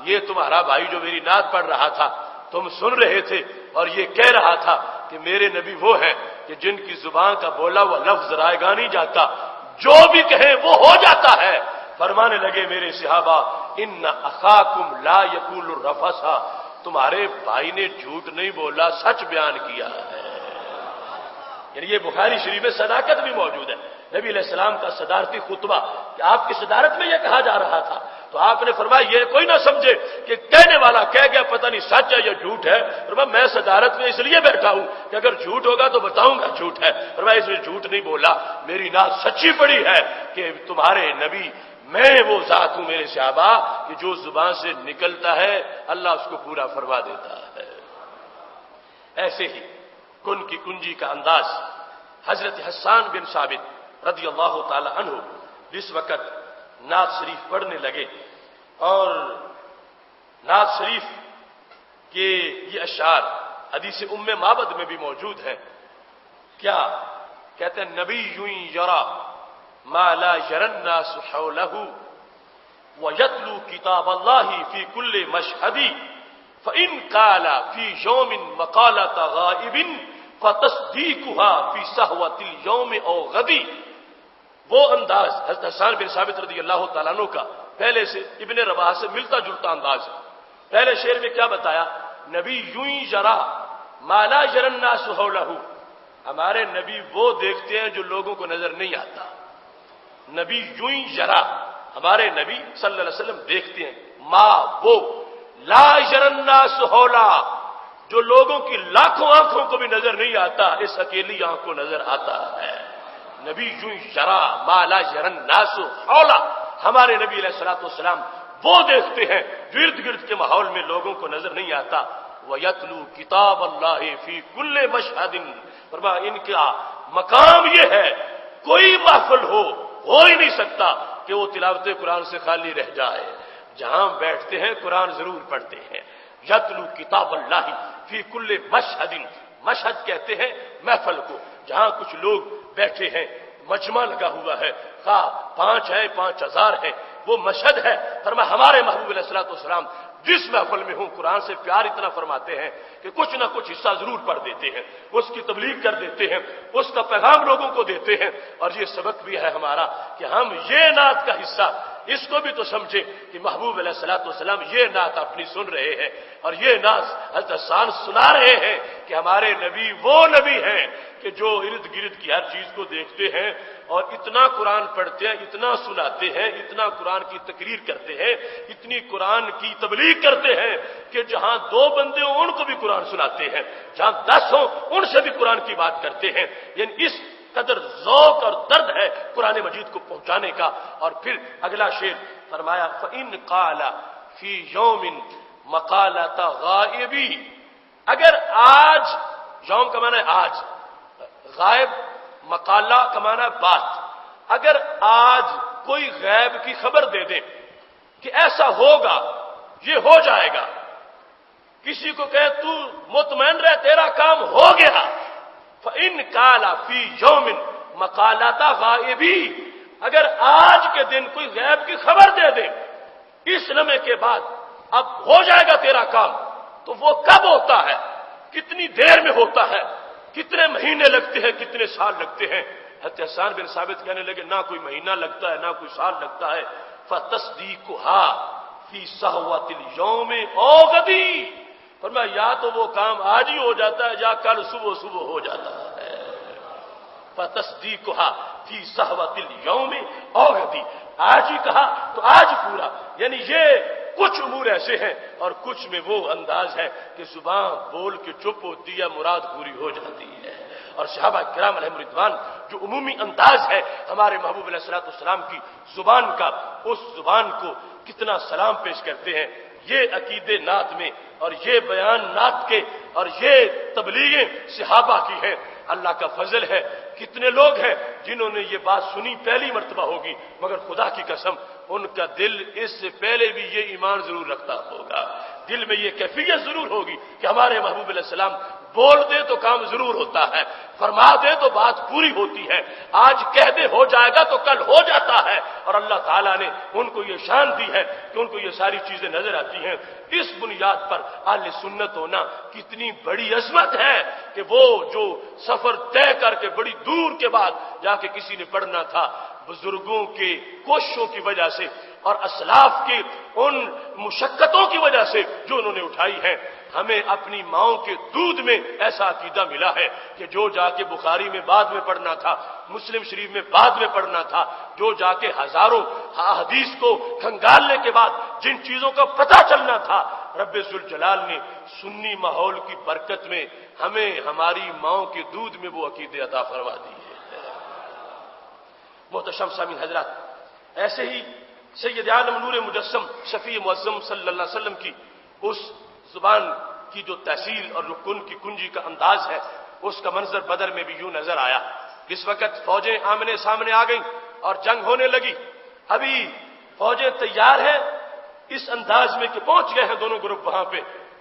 یہ تمہارا بھائی جو میری نعت پڑھ رہا تھا تم سن رہے تھے، اور یہ کہہ رہا تھا کہ میرے نبی وہ ہیں کہ جن کی زبان کا بولا ہوا لفظ رائے گا نہیں جاتا، جو بھی کہیں وہ ہو جاتا ہے. فرمانے لگے میرے صحابہ ان اخاکم لا یقول الرفثا، تمہارے بھائی نے جھوٹ نہیں بولا، سچ بیان کیا ہے. یعنی یہ بخاری شریف میں صداقت بھی موجود ہے. نبی علیہ السلام کا صدارتی خطبہ کہ آپ کی صدارت میں یہ کہا جا رہا تھا، تو آپ نے فرمایا یہ کوئی نہ سمجھے کہ کہنے والا کہہ گیا پتہ نہیں سچ ہے یا جھوٹ ہے. فرمایا میں صدارت میں اس لیے بیٹھا ہوں کہ اگر جھوٹ ہوگا تو بتاؤں گا جھوٹ ہے. فرمایا اس نے جھوٹ نہیں بولا، میری نعت سچی پڑی ہے کہ تمہارے نبی میں وہ ذات ہوں میرے صحابہ کہ جو زبان سے نکلتا ہے اللہ اس کو پورا فرما دیتا ہے۔ ایسے ہی کن کی کنجی کا انداز حضرت حسان بن ثابت رضی اللہ تعالی عنہ جس وقت نعت شریف پڑھنے لگے، اور نعت شریف کے یہ اشعار حدیث ام معبد میں بھی موجود ہیں، کیا کہتے ہیں؟ نبی یوں یرا ما لا یری الناس حولہ ویتلو کتاب اللہ فی کل مشہد فإن قال فی یوم مقالۃ غائب فتصدیقها فی سہوۃ اليوم او غدی۔ وہ انداز حضرت حسان بن ثابت رضی اللہ تعالیٰ عنہ کا پہلے سے ابن رواحہ سے ملتا جلتا انداز ہے۔ پہلے شعر میں کیا بتایا؟ نبی یوں یرا ما لا یری الناس حولہ، ہمارے نبی وہ دیکھتے ہیں جو لوگوں کو نظر نہیں آتا۔ نبی یوں یرا، ہمارے نبی صلی اللہ علیہ وسلم دیکھتے ہیں، ما وہ لا یری الناس حولہ، جو لوگوں کی لاکھوں آنکھوں کو بھی نظر نہیں آتا، اس اکیلی آنکھ کو نظر آتا ہے۔ نبی یوں یرا ما لا یری الناس حولہ، ہمارے نبی علیہ الصلوۃ والسلام وہ دیکھتے ہیں جو ارد گرد کے ماحول میں لوگوں کو نظر نہیں آتا۔ وَيَتْلُو کتاب اللہ فی کل مشہد، فرمایا ان کا مقام یہ ہے، کوئی محفل ہو ہی نہیں سکتا کہ وہ تلاوت قرآن سے خالی رہ جائے، جہاں بیٹھتے ہیں قرآن ضرور پڑھتے ہیں۔ یتلو کتاب اللہ فی کل مشہد، مشہد کہتے ہیں محفل کو، جہاں کچھ لوگ بیٹھے ہیں، مجمع لگا ہوا ہے، 5 ہے 5000 ہے، وہ مشہد ہے۔ فرمایا ہمارے محبوب علیہ الصلوۃ والسلام جس محفل میں ہوں قرآن سے پیار اتنا فرماتے ہیں کہ کچھ نہ کچھ حصہ ضرور پڑھ دیتے ہیں، اس کی تبلیغ کر دیتے ہیں، اس کا پیغام لوگوں کو دیتے ہیں۔ اور یہ سبق بھی ہے ہمارا کہ ہم یہ نعت کا حصہ اس کو بھی تو سمجھیں کہ محبوب علیہ الصلوۃ والسلام یہ نعت اپنی سن رہے ہیں، اور یہ نعت حضرت حسان سنا رہے ہیں کہ ہمارے نبی وہ نبی ہیں کہ جو ارد گرد کی ہر چیز کو دیکھتے ہیں، اور اتنا قرآن پڑھتے ہیں، اتنا سناتے ہیں، اتنا قرآن کی تقریر کرتے ہیں، اتنی قرآن کی تبلیغ کرتے ہیں کہ جہاں 2 بندے ہوں ان کو بھی قرآن سناتے ہیں، جہاں 10 ہوں ان سے بھی قرآن کی بات کرتے ہیں۔ یعنی اس قدر ذوق اور درد ہے قرآن مجید کو پہنچانے کا۔ اور پھر اگلا شعر فرمایا فَإِنْ قَالَ فِي يَوْمٍ مَقَالَةَ غَائِبٍ، اگر آج، یوم کا معنی ہے آج، غائب مقالہ کا معنی ہے بات، اگر آج کوئی غیب کی خبر دے دے کہ ایسا ہوگا، یہ ہو جائے گا، کسی کو کہے تو مطمئن رہ تیرا کام ہو گیا، فَإِنْ قَالَ فِي يَوْمٍ مَقَالَةَ غَائِبٍ، اگر آج کے دن کوئی غیب کی خبر دے دے اس لمحے کے بعد اب ہو جائے گا تیرا کام، تو وہ کب ہوتا ہے، کتنی دیر میں ہوتا ہے، کتنے مہینے لگتے ہیں، کتنے سال لگتے ہیں؟ حضرت حسان بن ثابت کہنے لگے نہ کوئی مہینہ لگتا ہے نہ کوئی سال لگتا ہے، فَتَصْدِيقُهَا فِي سَهْوَةِ الْيَوْمِ أَوْ غَدٍ، فرمایا یا تو وہ کام آج ہی ہو جاتا ہے یا کل صبح ہو جاتا ہے۔ فَتَصْدِيقُهَا فِي سَهْوَةِ الْيَوْمِ أَوْ غَدٍ، آج ہی کہا تو آج پورا۔ یعنی یہ کچھ امور ایسے ہیں اور کچھ میں وہ انداز ہے کہ زبان بول کے چپ ہوتی ہے، مراد پوری ہو جاتی ہے۔ اور صحابہ کرام علیہم رضوان جو عمومی انداز ہے ہمارے محبوب علیہ الصلوۃ والسلام کی زبان کا، اس زبان کو کتنا سلام پیش کرتے ہیں۔ یہ عقیدے نعت میں اور یہ بیان نعت کے اور یہ تبلیغیں صحابہ کی ہیں۔ اللہ کا فضل ہے، کتنے لوگ ہیں جنہوں نے یہ بات سنی پہلی مرتبہ ہوگی، مگر خدا کی قسم ان کا دل اس سے پہلے بھی یہ ایمان ضرور رکھتا ہوگا، دل میں یہ کیفیت ضرور ہوگی کہ ہمارے محبوب علیہ السلام بول دے تو کام ضرور ہوتا ہے، فرما دے تو بات پوری ہوتی ہے، آج کہہ دے ہو جائے گا تو کل ہو جاتا ہے۔ اور اللہ تعالیٰ نے ان کو یہ شان دی ہے کہ ان کو یہ ساری چیزیں نظر آتی ہیں۔ اس بنیاد پر اہل سنت ہونا کتنی بڑی عظمت ہے کہ وہ جو سفر طے کر کے بڑی دور کے بعد جا کے کسی نے پڑھنا تھا، بزرگوں کے کوششوں کی وجہ سے اور اسلاف کے ان مشقتوں کی وجہ سے جو انہوں نے اٹھائی ہے، ہمیں اپنی ماؤں کے دودھ میں ایسا عقیدہ ملا ہے کہ جو جا کے بخاری میں بعد میں پڑھنا تھا، مسلم شریف میں بعد میں پڑھنا تھا، جو جا کے ہزاروں حدیث کو کھنگالنے کے بعد جن چیزوں کا پتہ چلنا تھا، رب ذوالجلال نے سنی ماحول کی برکت میں ہمیں ہماری ماؤں کے دودھ میں وہ عقیدے عطا فرما دی ہے۔ محترم سامعین حضرات، ایسے ہی سید عالم نور مجسم شفیع معظم صلی اللہ علیہ وسلم کی اس زبان کی جو تحصیل اور رکن کی کنجی کا انداز ہے، اس کا منظر بدر میں بھی یوں نظر آیا۔ جس وقت فوجیں آمنے سامنے آ گئیں اور جنگ ہونے لگی، ابھی فوجیں تیار ہیں اس انداز میں کہ پہنچ گئے ہیں دونوں گروپ وہاں پہ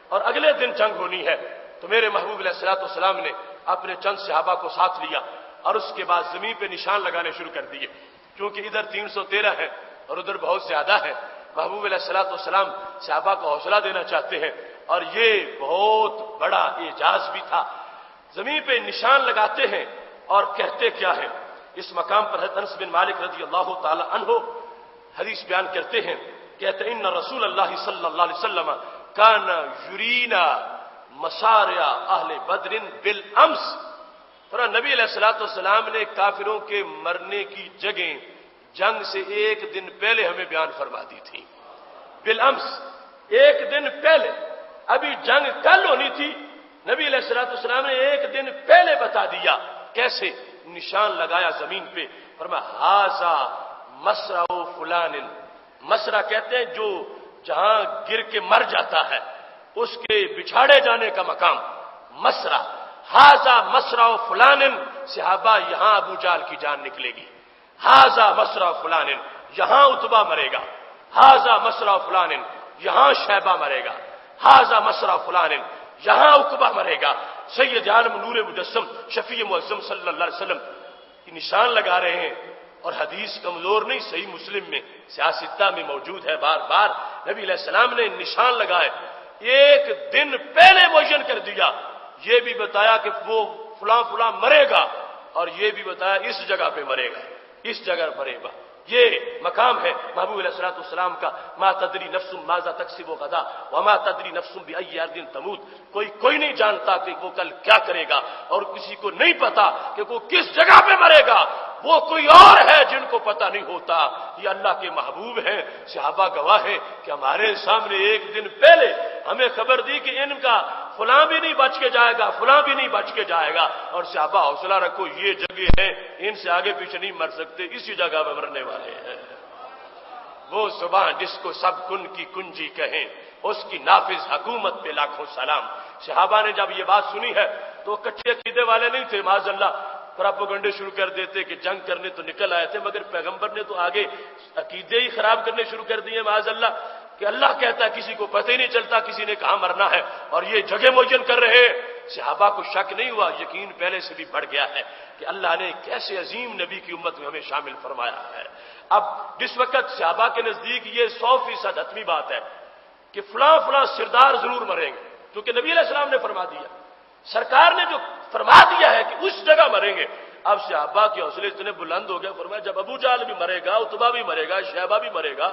اور اگلے دن جنگ ہونی ہے، تو میرے محبوب علیہ الصلوۃ والسلام نے اپنے چند صحابہ کو ساتھ لیا اور اس کے بعد زمین پہ نشان لگانے شروع کر دیے، کیونکہ ادھر 313 ہے اور ادھر بہت زیادہ ہے۔ محبوب علیہ الصلوۃ والسلام صحابہ کو حوصلہ دینا چاہتے ہیں، اور یہ بہت بڑا اعجاز بھی تھا۔ زمین پہ نشان لگاتے ہیں اور کہتے کیا ہے؟ اس مقام پر حضرت انس بن مالک رضی اللہ تعالی عنہ حدیث بیان کرتے ہیں، کہتے ہیں ان رسول اللہ صلی اللہ علیہ وسلم کان یرینا مسارع اہل بدر بالامس۔ نبی علیہ الصلوۃ والسلام نے کافروں کے مرنے کی جگہیں جنگ سے ایک دن پہلے ہمیں بیان فرما دی تھی۔ بالامس، ایک دن پہلے، ابھی جنگ کل ہونی تھی، نبی علیہ الصلوۃ والسلام نے ایک دن پہلے بتا دیا۔ کیسے؟ نشان لگایا زمین پہ، فرمایا ھذا مسرع فلان۔ مسرع کہتے ہیں جو جہاں گر کے مر جاتا ہے اس کے بچھاڑے جانے کا مقام، مسرع۔ ھذا مسرع فلان، صحابہ یہاں ابو جہل کی جان نکلے گی۔ ھذا مسرع فلان، یہاں عتبہ مرے گا۔ ھذا مسرع فلان، یہاں شیبہ مرے گا۔ ھذا مسرع فلان، یہاں عقبہ مرے گا۔ سید عالم نور مجسم شفیع معظم صلی اللہ علیہ وسلم کی نشان لگا رہے ہیں، اور حدیث کمزور نہیں، صحیح مسلم میں سیاستہ میں موجود ہے، بار بار نبی علیہ السلام نے نشان لگائے، ایک دن پہلے معین کر دیا، یہ بھی بتایا کہ وہ فلاں فلاں مرے گا، اور یہ بھی بتایا اس جگہ پہ مرے گا، اس جگہ مرے گا۔ یہ مقام ہے محبوب علیہ الصلوۃ والسلام کا، ما تدری نفس ماذا تکسب غدا وما تدری نفس بأی ارض تموت۔ کوئی نہیں جانتا کہ وہ کل کیا کرے گا، اور کسی کو نہیں پتا کہ وہ کس جگہ پہ مرے گا، وہ کوئی اور ہے جن کو پتہ نہیں ہوتا۔ یہ اللہ کے محبوب ہیں، صحابہ گواہ ہیں کہ ہمارے سامنے ایک دن پہلے ہمیں خبر دی کہ ان کا فلاں بھی نہیں بچ کے جائے گا، فلاں بھی نہیں بچ کے جائے گا، اور صحابہ حوصلہ رکھو، یہ جگہ ہے، ان سے آگے پیچھے نہیں مر سکتے، اسی جگہ پہ مرنے والے ہیں۔ وہ زبان جس کو سب کن کی کنجی کہیں، اس کی نافذ حکومت پہ لاکھوں سلام۔ صحابہ نے جب یہ بات سنی ہے تو کچے عقیدے والے نہیں تھے، معاذ اللہ پراپوگنڈے شروع کر دیتے کہ جنگ کرنے تو نکل آئے تھے، مگر پیغمبر نے تو آگے عقیدے ہی خراب کرنے شروع کر دیے، معاذ اللہ، کہ اللہ کہتا ہے کسی کو پتہ ہی نہیں چلتا کسی نے کہاں مرنا ہے، اور یہ جگہ معین کر رہے ہیں۔ صحابہ کو شک نہیں ہوا، یقین پہلے سے بھی بڑھ گیا ہے کہ اللہ نے کیسے عظیم نبی کی امت میں ہمیں شامل فرمایا ہے۔ اب جس وقت صحابہ کے نزدیک یہ 100% حتمی بات ہے کہ فلاں فلاں سردار ضرور مریں گے، کیونکہ نبی علیہ السلام نے فرما دیا، سرکار نے جو فرما دیا ہے کہ اس جگہ مریں گے۔ اب صحابہ کے حوصلے اتنے بلند ہو گئے، فرمایا جب ابو جہل بھی مرے گا، عتبہ بھی مرے گا، شیبہ بھی مرے گا،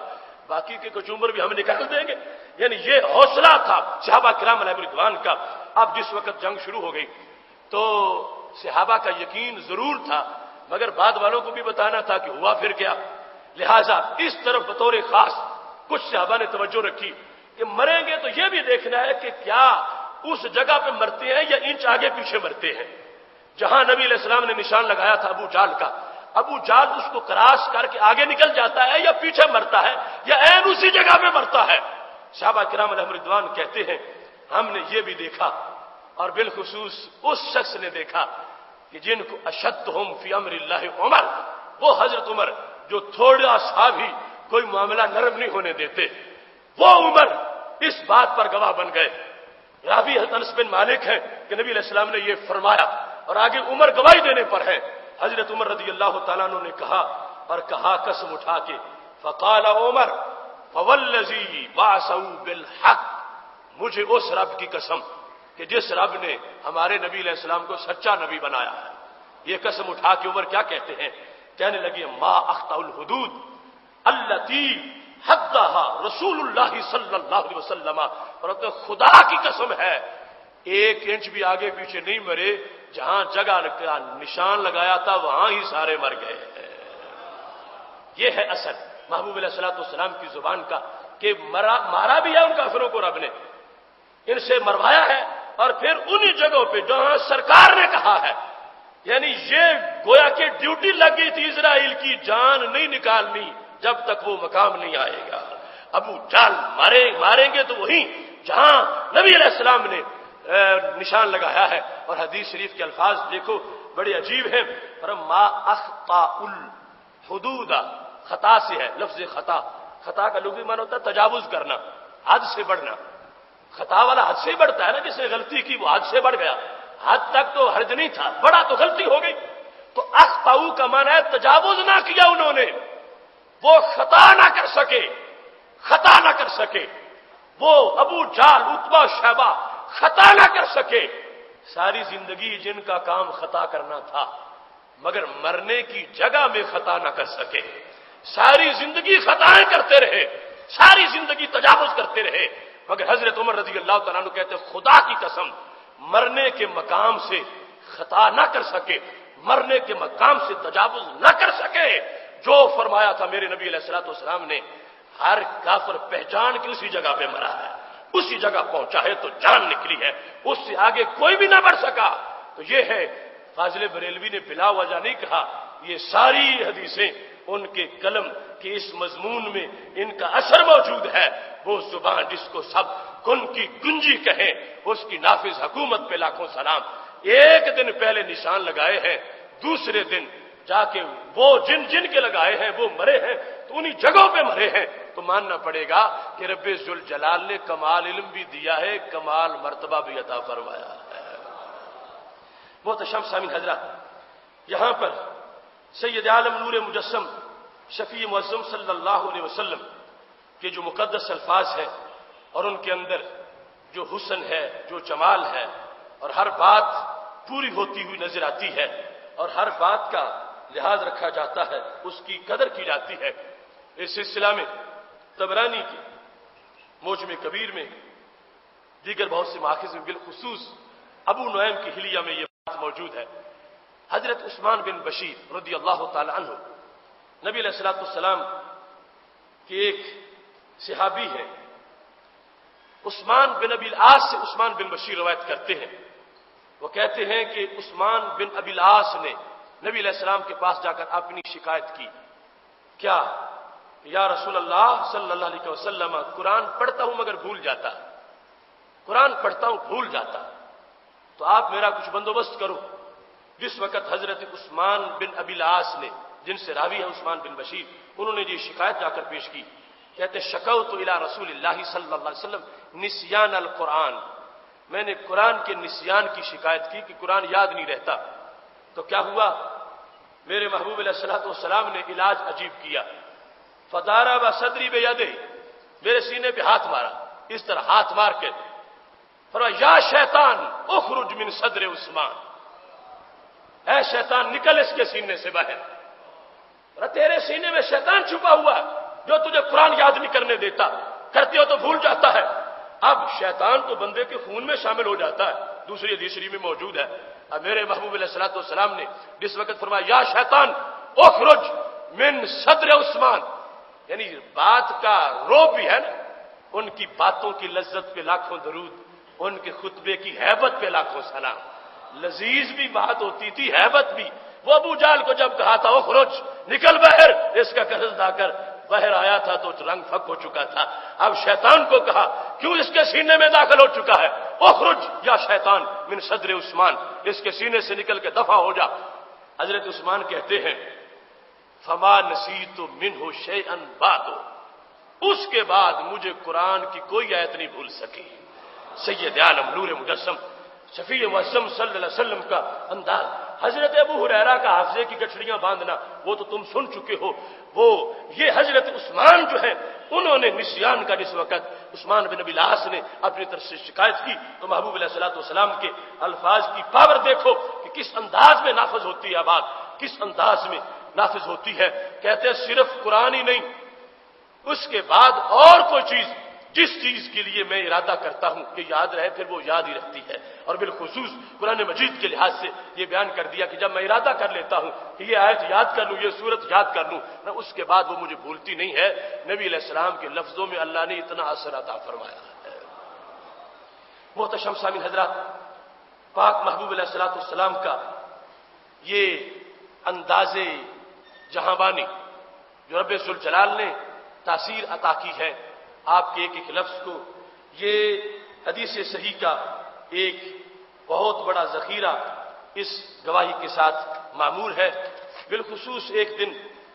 باقی کے کچومر بھی ہم نکال دیں گے۔ یعنی یہ حوصلہ تھا صحابہ کرام علیہ رضوان کا۔ اب جس وقت جنگ شروع ہو گئی تو صحابہ کا یقین ضرور تھا، مگر بعد والوں کو بھی بتانا تھا کہ ہوا پھر کیا، لہذا اس طرف بطور خاص کچھ صحابہ نے توجہ رکھی کہ مریں گے تو یہ بھی دیکھنا ہے کہ کیا اس جگہ پہ مرتے ہیں یا انچ آگے پیچھے مرتے ہیں۔ جہاں نبی علیہ السلام نے نشان لگایا تھا ابو جہل کا، ابو جہل اس کو کراس کر کے آگے نکل جاتا ہے یا پیچھے مرتا ہے یا عین اسی جگہ پہ مرتا ہے۔ صحابہ کرام علیہ رضوان کہتے ہیں ہم نے یہ بھی دیکھا، اور بالخصوص اس شخص نے دیکھا کہ جن کو اشدہم فی امر اللہ عمر، وہ حضرت عمر جو تھوڑا سا بھی کوئی معاملہ نرم نہیں ہونے دیتے، وہ عمر اس بات پر گواہ بن گئے۔ راوی حضرت انس بن مالک ہیں کہ نبی علیہ السلام نے یہ فرمایا، اور آگے عمر گواہی دینے پر ہے۔ حضرت عمر رضی اللہ تعالیٰ عنہ نے کہا، اور کہا قسم اٹھا کے، فقال عمر فوالذی بعثہ بالحق، مجھے اس رب کی قسم کہ جس رب نے ہمارے نبی علیہ السلام کو سچا نبی بنایا ہے۔ یہ قسم اٹھا کے عمر کیا کہتے ہیں؟ کہنے لگے ما اخطأ الحدود التي حدها رسول اللہ صلی اللہ علیہ وسلم، اور خدا کی قسم ہے ایک انچ بھی آگے پیچھے نہیں مرے، جہاں جگہ کا نشان لگایا تھا وہاں ہی سارے مر گئے۔ یہ ہے اصل محبوب علیہ الصلوۃ والسلام کی زبان کا کہ مارا بھی ہے ان کافروں کو رب نے، ان سے مروایا ہے، اور پھر انہی جگہوں پہ جہاں سرکار نے کہا ہے۔ یعنی یہ گویا کہ ڈیوٹی لگ گئی تھی اسرائیل کی، جان نہیں نکالنی، جب تک وہ مقام نہیں آئے گا۔ ابو جہل ماریں گے تو وہیں جہاں نبی علیہ السلام نے نشان لگایا ہے۔ اور حدیث شریف کے الفاظ دیکھو بڑے عجیب ہیں، ما اخطا الحدود، خطا سے ہے لفظ خطا۔ خطا کا لغوی معنی ہوتا ہے تجاوز کرنا، حد سے بڑھنا۔ خطا والا حد سے بڑھتا ہے نا، جس نے غلطی کی وہ حد سے بڑھ گیا، حد تک تو حرج نہیں تھا، بڑا تو غلطی ہو گئی۔ تو اخطاؤ کا معنی ہے تجاوز نہ کیا انہوں نے، وہ خطا نہ کر سکے، خطا نہ کر سکے۔ وہ ابو جہل عتبہ شیبہ خطا نہ کر سکے۔ ساری زندگی جن کا کام خطا کرنا تھا مگر مرنے کی جگہ میں خطا نہ کر سکے، ساری زندگی خطائیں کرتے رہے، ساری زندگی تجاوز کرتے رہے، مگر حضرت عمر رضی اللہ تعالیٰ عنہ کہتے خدا کی قسم مرنے کے مقام سے خطا نہ کر سکے، مرنے کے مقام سے تجاوز نہ کر سکے۔ جو فرمایا تھا میرے نبی علیہ الصلوۃ والسلام نے، ہر کافر پہچان کے اسی جگہ پہ مرا ہے، اسی جگہ پہنچا ہے تو جان نکلی ہے، اس سے آگے کوئی بھی نہ بڑھ سکا۔ تو یہ ہے، فاضل بریلوی نے بلا وجہ نہیں کہا، یہ ساری حدیثیں ان کے قلم کے اس مضمون میں ان کا اثر موجود ہے۔ وہ زبان جس کو سب کن کی گنجی کہیں، اس کی نافذ حکومت پہ لاکھوں سلام۔ ایک دن پہلے نشان لگائے ہیں، دوسرے دن جا کے وہ جن کے لگائے ہیں وہ مرے ہیں، تو انہی جگہوں پہ مرے ہیں۔ تو ماننا پڑے گا کہ رب ذوالجلال نے کمال علم بھی دیا ہے، کمال مرتبہ بھی عطا فرمایا ہے۔ محترم سامعین حضرات، یہاں پر سید عالم نور مجسم شفیع معظم صلی اللہ علیہ وسلم کے جو مقدس الفاظ ہیں اور ان کے اندر جو حسن ہے، جو جمال ہے، اور ہر بات پوری ہوتی ہوئی نظر آتی ہے اور ہر بات کا لحاظ رکھا جاتا ہے، اس کی قدر کی جاتی ہے۔ اس سلسلہ میں طبرانی کی معجم کبیر میں، دیگر بہت سے ماخذ میں، بالخصوص ابو نعیم کی حلیہ میں یہ بات موجود ہے۔ حضرت عثمان بن بشیر رضی اللہ تعالی عنہ نبی علیہ الصلوۃ والسلام کے ایک صحابی ہیں، عثمان بن ابی العاص سے عثمان بن بشیر روایت کرتے ہیں۔ وہ کہتے ہیں کہ عثمان بن ابی العاص نے نبی علیہ السلام کے پاس جا کر اپنی شکایت کی، کیا یا رسول اللہ صلی اللہ علیہ وسلم، قرآن پڑھتا ہوں مگر بھول جاتا، قرآن پڑھتا ہوں بھول جاتا، تو آپ میرا کچھ بندوبست کرو۔ جس وقت حضرت عثمان بن ابی العاص نے، جن سے راوی ہے عثمان بن بشیر، انہوں نے یہ شکایت جا کر پیش کی، کہتے شکوت الی رسول اللہ صلی اللہ علیہ وسلم نسیان القرآن، میں نے قرآن کے نسیان کی شکایت کی کہ قرآن یاد نہیں رہتا۔ تو کیا ہوا؟ میرے محبوب علیہ الصلوۃ والسلام نے علاج عجیب کیا، فدارا و صدری بیدہ، میرے سینے پہ ہاتھ مارا، اس طرح ہاتھ مار کے فرمایا یا شیطان اخرج من صدر عثمان، اے شیطان نکل اس کے سینے سے باہر، تیرے سینے میں شیطان چھپا ہوا ہے جو تجھے قرآن یاد نہیں کرنے دیتا، کرتے ہو تو بھول جاتا ہے۔ اب شیطان تو بندے کے خون میں شامل ہو جاتا ہے، دوسری حدیث شریف میں موجود ہے۔ اب میرے محبوب علیہ الصلوۃ والسلام نے جس وقت فرمایا یا شیطان اخرج من صدر عثمان، یعنی بات کا روب بھی ہے نا، ان کی باتوں کی لذت پہ لاکھوں درود، ان کے خطبے کی ہیبت پہ لاکھوں سلام، لذیذ بھی بات ہوتی تھی، ہیبت بھی۔ وہ ابو جہل کو جب کہا تھا اخرج نکل باہر، اس کا قرض دا کر باہر آیا تھا تو رنگ پھک ہو چکا تھا۔ اب شیطان کو کہا کیوں اس کے سینے میں داخل ہو چکا ہے، اخرج یا شیطان من صدر عثمان، اس کے سینے سے نکل کے دفع ہو جا۔ حضرت عثمان کہتے ہیں فما نسیت منہ شیئا بعد، اس کے بعد مجھے قرآن کی کوئی آیت نہیں بھول سکی۔ سید عالم نور مجسم شفیع معظم صلی اللہ علیہ وسلم کا انداز، حضرت ابو ہریرہ کا حافظے کی گٹھڑیاں باندھنا وہ تو تم سن چکے ہو، وہ یہ حضرت عثمان جو ہیں انہوں نے نسیان کا جس وقت عثمان بن ابی العاص نے اپنی طرف سے شکایت کی تو محبوب علیہ الصلوۃ والسلام کے الفاظ کی پاور دیکھو کہ کس انداز میں نافذ ہوتی ہے بات، کس انداز میں نافذ ہوتی ہے۔ کہتے ہیں صرف قرآن ہی نہیں، اس کے بعد اور کوئی چیز جس چیز کے لیے میں ارادہ کرتا ہوں کہ یاد رہے پھر وہ یاد ہی رہتی ہے، اور بالخصوص قرآن مجید کے لحاظ سے یہ بیان کر دیا کہ جب میں ارادہ کر لیتا ہوں کہ یہ آیت یاد کر لوں، یہ سورت یاد کر لوں، اس کے بعد وہ مجھے بھولتی نہیں ہے۔ نبی علیہ السلام کے لفظوں میں اللہ نے اتنا اثر عطا فرمایا ہے۔ محترم سامعین حضرات، پاک محبوب علیہ الصلوۃ والسلام کا یہ انداز جہاں بانی جو رب ذوالجلال نے تاثیر عطا کی ہے آپ کے ایک ایک لفظ کو، یہ حدیث صحیح کا ایک بہت بڑا ذخیرہ اس گواہی کے ساتھ معمول ہے۔ بالخصوص ایک دن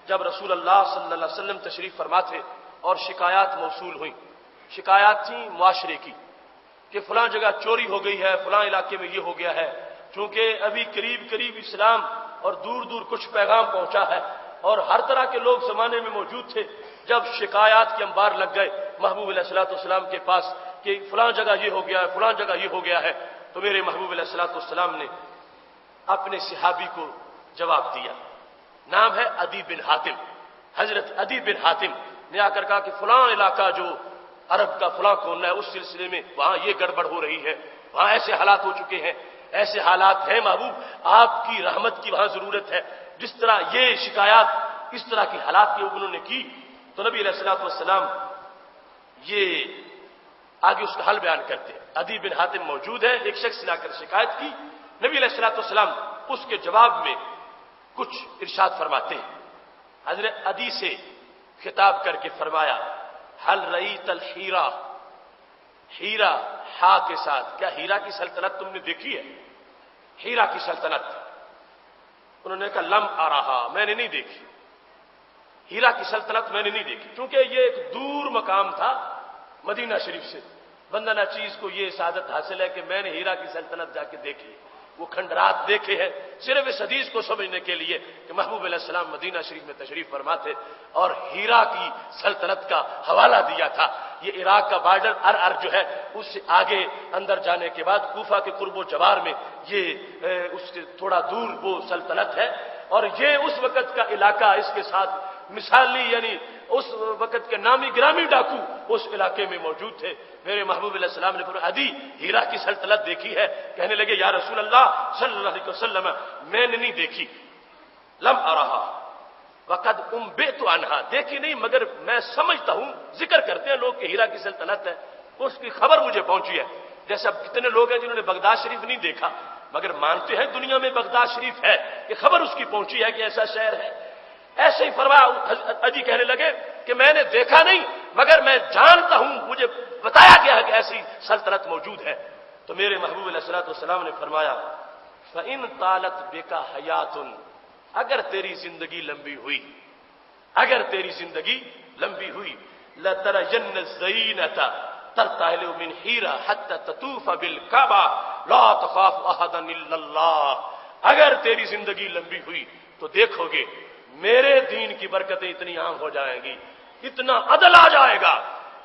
جب رسول اللہ صلی اللہ علیہ وسلم تشریف فرما تھے اور شکایات موصول ہوئیں، شکایات تھیں معاشرے کی کہ فلاں جگہ چوری ہو گئی ہے، فلاں علاقے میں یہ ہو گیا ہے، چونکہ ابھی قریب قریب اسلام اور دور دور کچھ پیغام پہنچا ہے اور ہر طرح کے لوگ زمانے میں موجود تھے۔ جب شکایات کے انبار لگ گئے محبوب علیہ الصلوۃ والسلام کے پاس کہ فلاں جگہ یہ ہو گیا ہے، فلاں جگہ یہ ہو گیا ہے، تو میرے محبوب علیہ الصلوۃ والسلام نے اپنے صحابی کو جواب دیا، نام ہے عدی بن حاتم۔ حضرت عدی بن حاتم نے آ کر کہا کہ فلاں علاقہ جو عرب کا فلاں کونا ہے، اس سلسلے میں وہاں یہ گڑبڑ ہو رہی ہے، وہاں ایسے حالات ہو چکے ہیں، ایسے حالات ہیں محبوب، آپ کی رحمت کی وہاں ضرورت ہے۔ جس طرح یہ شکایات اس طرح کی حالات کی انہوں نے کی تو نبی علیہ الصلوۃ والسلام یہ آگے اس کا حل بیان کرتے ہیں۔ عدی بن حاتم موجود ہے، ایک شخص نے آ کر شکایت کی، نبی علیہ الصلوۃ والسلام اس کے جواب میں کچھ ارشاد فرماتے ہیں۔ حضرت عدی سے خطاب کر کے فرمایا، حل رأیت الحیرہ، ہیرا ہا کے ساتھ، کیا ہیرا کی سلطنت تم نے دیکھی ہے؟ ہیرا کی سلطنت، انہوں نے کہا لم ارہا، میں نے نہیں دیکھی، ہیرا کی سلطنت میں نے نہیں دیکھی، کیونکہ یہ ایک دور مقام تھا مدینہ شریف سے۔ بندہ ناچیز کو یہ سعادت حاصل ہے کہ میں نے ہیرا کی سلطنت جا کے دیکھی، وہ کھنڈرات دیکھے ہیں، صرف اس حدیث کو سمجھنے کے لیے کہ محبوب علیہ السلام مدینہ شریف میں تشریف فرما تھے اور ہیرا کی سلطنت کا حوالہ دیا تھا۔ یہ عراق کا بارڈر ار جو ہے اس سے آگے اندر جانے کے بعد کوفہ کے قرب و جوار میں یہ اس سے تھوڑا دور وہ سلطنت ہے، اور یہ اس وقت کا علاقہ، اس کے ساتھ مثالی یعنی اس وقت کے نامی گرامی ڈاکو اس علاقے میں موجود تھے۔ میرے محبوب علیہ السلام نے فرمایا عدی ہیرا کی سلطنت دیکھی ہے؟ کہنے لگے یا رسول اللہ صلی اللہ علیہ وسلم میں نے نہیں دیکھی، لم ارہا وقد انبئت عنہا، دیکھی نہیں مگر میں سمجھتا ہوں، ذکر کرتے ہیں لوگ کہ ہیرا کی سلطنت ہے، اس کی خبر مجھے پہنچی ہے۔ جیسے اب کتنے لوگ ہیں جنہوں نے بغداد شریف نہیں دیکھا مگر مانتے ہیں دنیا میں بغداد شریف ہے، کہ خبر اس کی پہنچی ہے کہ ایسا شہر ہے۔ ایسے ہی فرمایا عدی کہنے لگے کہ میں نے دیکھا نہیں مگر میں جانتا ہوں، مجھے بتایا گیا ہے کہ ایسی سلطنت موجود ہے۔ تو میرے محبوب علیہ الصلوۃ والسلام نے فرمایا فَإِن طَالَتْ بِكَ حَيَاتٌ، اگر تیری زندگی لمبی ہوئی، اگر تیری زندگی لمبی ہوئی، لَتَرَيَنَّ الزَّيْنَةَ تَرْتَحِلُ مِنْ حِيرَةَ حَتَّى تَطُوفَ بِالْكَعْبَةِ لَا تَخَافُ أَحَدًا إِلَّا اللَّهَ، اگر تیری زندگی لمبی ہوئی تو دیکھو گے میرے دین کی برکتیں اتنی عام ہو جائیں گی، اتنا عدل آ جائے گا،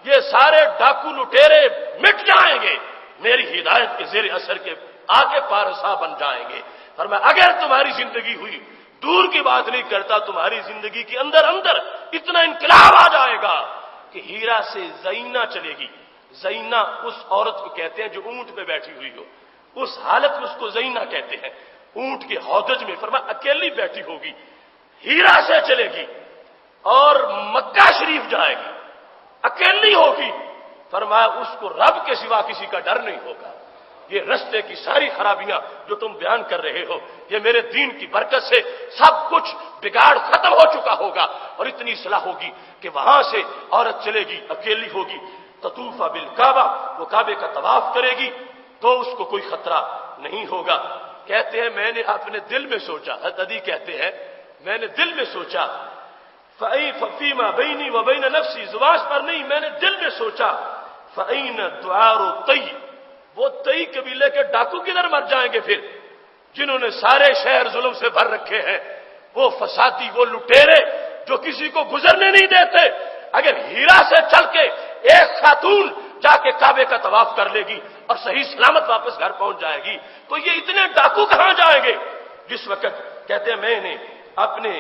یہ سارے ڈاکو لٹیرے مٹ جائیں گے، میری ہدایت کے زیر اثر کے آگے پارسا بن جائیں گے۔ فرمایا اگر تمہاری زندگی ہوئی، دور کی بات نہیں کرتا، تمہاری زندگی کے اندر اندر اتنا انقلاب آ جائے گا کہ ہیرا سے زینہ چلے گی۔ زینہ اس عورت کو کہتے ہیں جو اونٹ پہ بیٹھی ہوئی ہو، اس حالت میں اس کو زینہ کہتے ہیں، اونٹ کے ہودج میں۔ فرمایا اکیلی بیٹھی ہوگی، ہیرا سے چلے گی اور مکہ شریف جائے گی، اکیلی ہوگی۔ فرمایا اس کو رب کے سوا کسی کا ڈر نہیں ہوگا۔ یہ رستے کی ساری خرابیاں جو تم بیان کر رہے ہو، یہ میرے دین کی برکت سے سب کچھ بگاڑ ختم ہو چکا ہوگا، اور اتنی اصلاح ہوگی کہ وہاں سے عورت چلے گی، اکیلی ہوگی، تطوف بالکعبہ، وہ کعبے کا طواف کرے گی تو اس کو کوئی خطرہ نہیں ہوگا۔ کہتے ہیں میں نے اپنے دل میں سوچا، حدیث کہتے ہیں میں نے دل میں سوچا، فیما بینی و بین نفسی، زبان پر نہیں، میں نے دل میں سوچا، فَأَيْنَ دُعَارُ طَيْ، وہ طئی قبیلے کے ڈاکو کدھر مر جائیں گے پھر، جنہوں نے سارے شہر ظلم سے بھر رکھے ہیں، وہ فسادی، وہ لٹیرے جو کسی کو گزرنے نہیں دیتے۔ اگر ہیرا سے چل کے ایک خاتون جا کے کعبے کا طواف کر لے گی اور صحیح سلامت واپس گھر پہنچ جائے گی تو یہ اتنے ڈاکو کہاں جائیں گے؟ جس وقت کہتے ہیں میں نے اپنے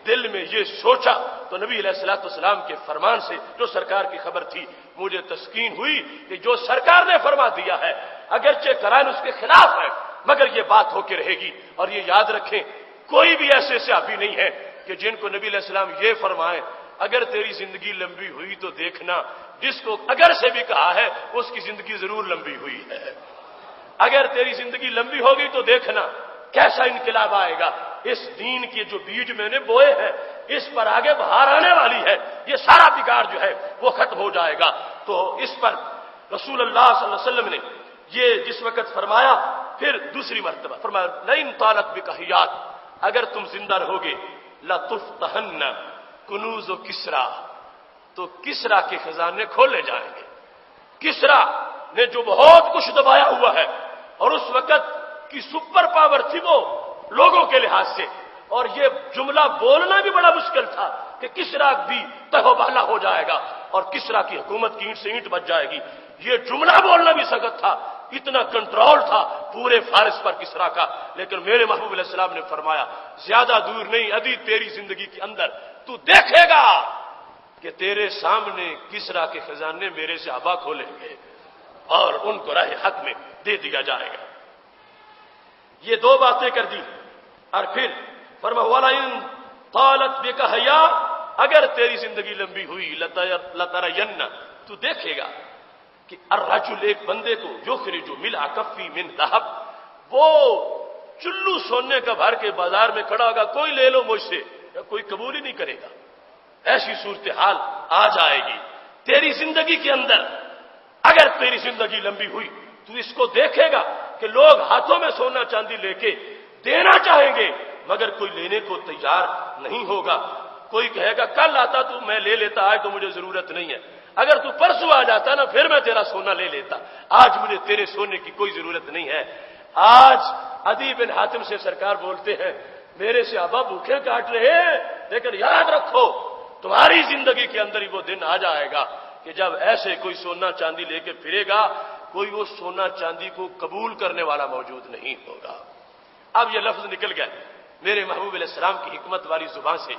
دل میں یہ سوچا تو نبی علیہ الصلوۃ والسلام کے فرمان سے جو سرکار کی خبر تھی مجھے تسکین ہوئی کہ جو سرکار نے فرما دیا ہے اگرچہ قرآن اس کے خلاف ہے مگر یہ بات ہو کے رہے گی۔ اور یہ یاد رکھیں کوئی بھی ایسے صحابی نہیں ہے کہ جن کو نبی علیہ السلام یہ فرمائے اگر تیری زندگی لمبی ہوئی تو دیکھنا، جس کو اگر سے بھی کہا ہے اس کی زندگی ضرور لمبی ہوئی ہے۔ اگر تیری زندگی لمبی ہوگی تو دیکھنا کیسا انقلاب آئے گا۔ اس دین کے جو بیج میں نے بوئے ہیں اس پر آگے بہار آنے والی ہے، یہ سارا بگاڑ جو ہے وہ ختم ہو جائے گا۔ تو اس پر رسول اللہ صلی اللہ علیہ وسلم نے یہ جس وقت فرمایا، پھر دوسری مرتبہ فرمایا لئن طالت بک حیات، اگر تم زندہ رہو گے لتفتحن کنوز کسریٰ، تو کسریٰ کے خزانے کھولے جائیں گے۔ کسریٰ نے جو بہت کچھ دبایا ہوا ہے اور اس وقت کی سپر پاور تھی وہ لوگوں کے لحاظ سے، اور یہ جملہ بولنا بھی بڑا مشکل تھا کہ کسریٰ بھی تہو بالا ہو جائے گا اور کسریٰ کی حکومت کی اینٹ سے اینٹ بچ جائے گی، یہ جملہ بولنا بھی سخت تھا، اتنا کنٹرول تھا پورے فارس پر کسریٰ کا۔ لیکن میرے محبوب علیہ السلام نے فرمایا زیادہ دور نہیں عدی تیری زندگی کے اندر تو دیکھے گا کہ تیرے سامنے کسریٰ کے خزانے میرے صحابہ کھولیں گے اور ان کو راہ حق میں دے دیا جائے گا۔ یہ دو باتیں کر دی، اور پھر فرمایا وَلَئِن طَالَتْ بِكَ حَیَاء، اگر تیری زندگی لمبی ہوئی لَتَرَيَنَّ، تو دیکھے گا کہ الرجل، ایک بندے کو یخرج ملء کفی من ذهب، وہ چلو سونے کا بھر کے بازار میں کھڑا ہوگا، کوئی لے لو مجھ سے، کوئی قبول ہی نہیں کرے گا۔ ایسی صورتحال آ جائے گی تیری زندگی کے اندر۔ اگر تیری زندگی لمبی ہوئی تو اس کو دیکھے گا کہ لوگ ہاتھوں میں سونا چاندی لے کے دینا چاہیں گے مگر کوئی لینے کو تیار نہیں ہوگا۔ کوئی کہے گا کل آتا تو میں لے لیتا، آج تو مجھے ضرورت نہیں ہے، اگر تو پرسوں آ جاتا نا پھر میں تیرا سونا لے لیتا، آج مجھے تیرے سونے کی کوئی ضرورت نہیں ہے۔ آج عدی بن حاتم سے سرکار بولتے ہیں میرے صحابہ بھوکے کاٹ رہے ہیں، لیکن یاد رکھو تمہاری زندگی کے اندر ہی وہ دن آ جائے گا کہ جب ایسے کوئی سونا چاندی لے کے پھرے گا، کوئی وہ سونا چاندی کو قبول کرنے والا موجود نہیں ہوگا۔ اب یہ لفظ نکل گئے میرے محبوب علیہ السلام کی حکمت والی زبان سے۔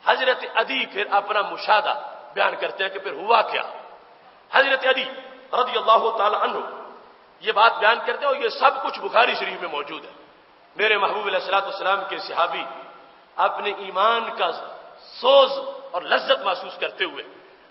حضرت عدی پھر اپنا مشاہدہ بیان کرتے ہیں کہ پھر ہوا کیا۔ حضرت عدی رضی اللہ تعالی عنہ یہ بات بیان کرتے ہیں، اور یہ سب کچھ بخاری شریف میں موجود ہے۔ میرے محبوب علیہ السلام کے صحابی اپنے ایمان کا سوز اور لذت محسوس کرتے ہوئے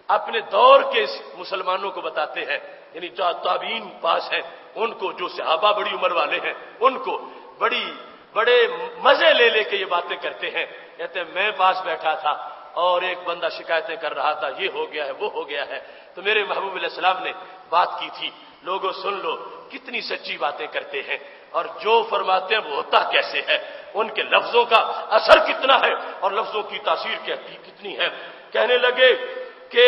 اپنے دور کے مسلمانوں کو بتاتے ہیں، یعنی جو تابعین پاس ہیں ان کو، جو صحابہ بڑی عمر والے ہیں ان کو بڑے مزے لے لے کے یہ باتیں کرتے ہیں۔ کہتے ہیں میں پاس بیٹھا تھا اور ایک بندہ شکایتیں کر رہا تھا، یہ ہو گیا ہے وہ ہو گیا ہے، تو میرے محبوب علیہ السلام نے بات کی تھی، لوگوں سن لو کتنی سچی باتیں کرتے ہیں اور جو فرماتے ہیں وہ ہوتا کیسے ہے، ان کے لفظوں کا اثر کتنا ہے اور لفظوں کی تاثیر کتنی ہے۔ کہنے لگے کہ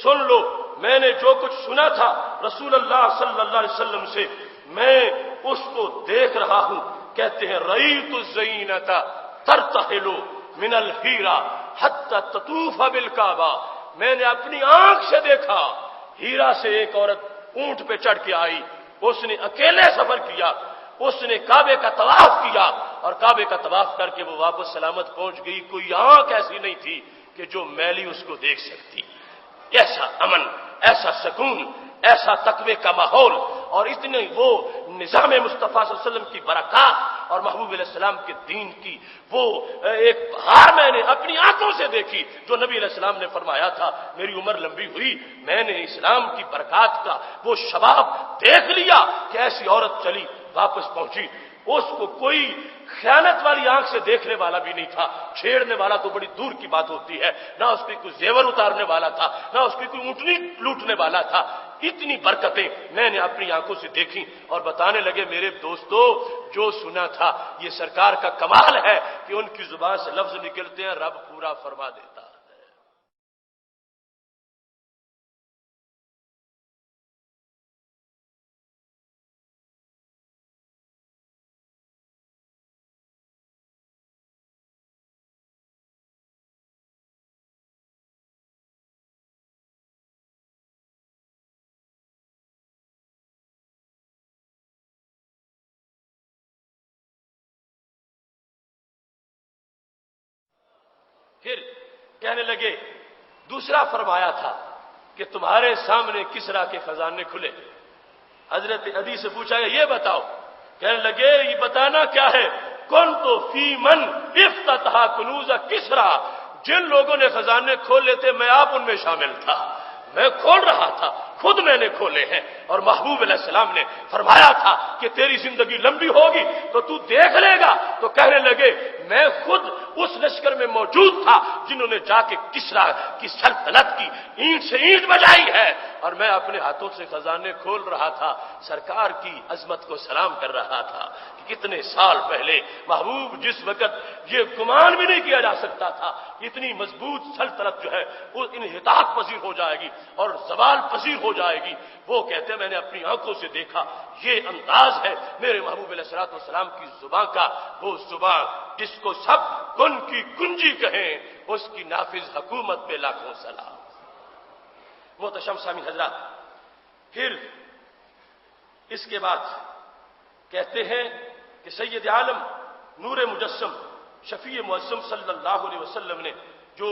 سن لو میں نے جو کچھ سنا تھا رسول اللہ صلی اللہ علیہ وسلم سے میں اس کو دیکھ رہا ہوں۔ کہتے ہیں رأیت الزینۃ ترتحل من الحیرہ حتی تطوف بالکعبہ، میں نے اپنی آنکھ سے دیکھا ہیرا سے ایک عورت اونٹ پہ چڑھ کے آئی، اس نے اکیلے سفر کیا، اس نے کعبے کا طواف کیا اور کعبے کا طواف کر کے وہ واپس سلامت پہنچ گئی۔ کوئی آنکھ ایسی نہیں تھی کہ جو میلی اس کو دیکھ سکتی۔ ایسا امن، ایسا سکون، ایسا تقوی کا ماحول اور اتنے وہ نظام مصطفیٰ صلی اللہ علیہ وسلم کی برکات اور محبوب علیہ السلام کے دین کی وہ ایک بہار میں نے اپنی آنکھوں سے دیکھی، جو نبی علیہ السلام نے فرمایا تھا میری عمر لمبی ہوئی میں نے اسلام کی برکات کا وہ شباب دیکھ لیا کہ ایسی عورت چلی واپس پہنچی، اس کو کوئی خیانت والی آنکھ سے دیکھنے والا بھی نہیں تھا، چھیڑنے والا تو بڑی دور کی بات ہوتی ہے، نہ اس کی کوئی زیور اتارنے والا تھا، نہ اس کی کوئی اونٹنی لوٹنے والا تھا۔ اتنی برکتیں میں نے اپنی آنکھوں سے دیکھی اور بتانے لگے میرے دوستو جو سنا تھا یہ سرکار کا کمال ہے کہ ان کی زبان سے لفظ نکلتے ہیں رب پورا فرما دیتا ہے۔ پھر کہنے لگے دوسرا فرمایا تھا کہ تمہارے سامنے کسریٰ کے خزانے کھلے۔ حضرت عدی سے پوچھا گیا یہ بتاؤ، کہنے لگے یہ بتانا کیا ہے، کنت فی من افتتح کنوز کسریٰ، جن لوگوں نے خزانے کھولے تھے میں آپ ان میں شامل تھا، میں کھول رہا تھا، خود میں نے کھولے ہیں۔ اور محبوب علیہ السلام نے فرمایا تھا کہ تیری زندگی لمبی ہوگی تو تو دیکھ لے گا، تو کہنے لگے میں خود اس لشکر میں موجود تھا جنہوں نے جا کے کسرا کی سلطنت کی اینٹ سے اینٹ بجائی ہے، اور میں اپنے ہاتھوں سے خزانے کھول رہا تھا، سرکار کی عظمت کو سلام کر رہا تھا کہ کتنے سال پہلے محبوب جس وقت یہ گمان بھی نہیں کیا جا سکتا تھا اتنی مضبوط سلطنت جو ہے وہ انحطاط پذیر ہو جائے گی اور زوال پذیر ہو جائے گی، وہ کہتے ہیں میں نے اپنی آنکھوں سے دیکھا۔ یہ انداز ہے میرے محبوب علیہ الصلوۃ والسلام کی زبان کا، وہ زبان جس کو سب کن کی کنجی کہیں، اس کی نافذ حکومت پہ لاکھوں سلام۔ محتشم سامعین حضرات، پھر اس کے بعد کہتے ہیں کہ سید عالم نور مجسم شفیع معظم صلی اللہ علیہ وسلم نے جو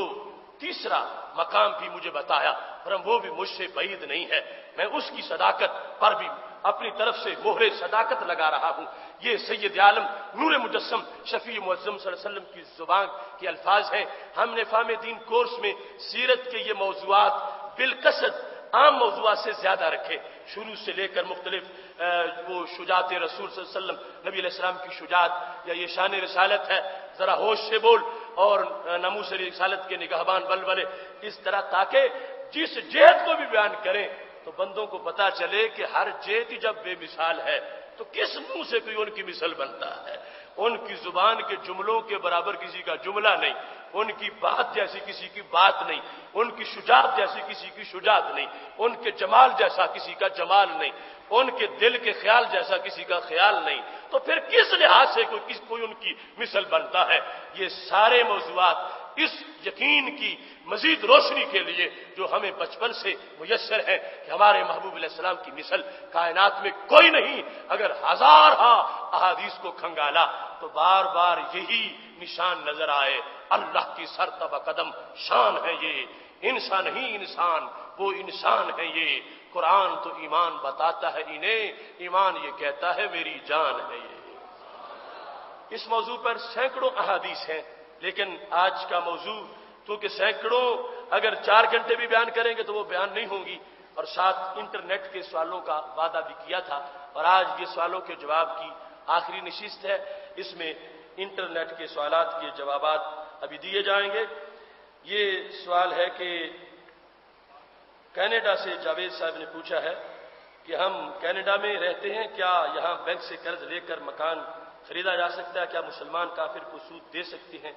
تیسرا مقام بھی مجھے بتایا، فرم وہ بھی مجھ سے بعید نہیں ہے، میں اس کی صداقت پر بھی اپنی طرف سے مہر صداقت لگا رہا ہوں۔ یہ سید عالم نور مجسم شفیع معظم صلی اللہ علیہ وسلم کی زبان کے الفاظ ہیں۔ ہم نے فہم دین کورس میں سیرت کے یہ موضوعات بالقصد عام موضوعات سے زیادہ رکھے، شروع سے لے کر مختلف وہ شجاعت رسول صلی اللہ علیہ وسلم، نبی علیہ السلام کی شجاعت، یا یہ شان رسالت ہے ذرا ہوش سے بول، اور ناموس رسالت کے نگہبان بلبلے، اس طرح تاکہ جس جہت کو بھی بیان کریں تو بندوں کو پتا چلے کہ ہر جہت جب بے مثال ہے تو کس منہ سے کوئی ان کی مثل بنتا ہے۔ ان کی زبان کے جملوں کے برابر کسی کا جملہ نہیں، ان کی بات جیسی کسی کی بات نہیں، ان کی شجاعت جیسی کسی کی شجاعت نہیں، ان کے جمال جیسا کسی کا جمال نہیں، ان کے دل کے خیال جیسا کسی کا خیال نہیں، تو پھر کس لحاظ سے کوئی ان کی مثل بنتا ہے۔ یہ سارے موضوعات اس یقین کی مزید روشنی کے لیے جو ہمیں بچپن سے میسر ہے کہ ہمارے محبوب علیہ السلام کی مثل کائنات میں کوئی نہیں، اگر ہزار احادیث کو کھنگالا تو بار بار یہی نشان نظر آئے، اللہ کی سرتبہ قدم شان ہے یہ، انسان ہی انسان، وہ انسان ہے یہ، قرآن تو ایمان بتاتا ہے انہیں، ایمان یہ کہتا ہے میری جان ہے یہ۔ اس موضوع پر سینکڑوں احادیث ہیں، لیکن آج کا موضوع کیونکہ سینکڑوں اگر 4 گھنٹے بھی بیان کریں گے تو وہ بیان نہیں ہوں گی، اور ساتھ انٹرنیٹ کے سوالوں کا وعدہ بھی کیا تھا، اور آج یہ سوالوں کے جواب کی آخری نشست ہے، اس میں انٹرنیٹ کے سوالات کے جوابات ابھی دیے جائیں گے۔ یہ سوال ہے کہ کینیڈا سے جاوید صاحب نے پوچھا ہے کہ ہم کینیڈا میں رہتے ہیں، کیا یہاں بینک سے قرض لے کر مکان خریدا جا سکتا ہے؟ کیا مسلمان کافر کو سود دے سکتے ہیں؟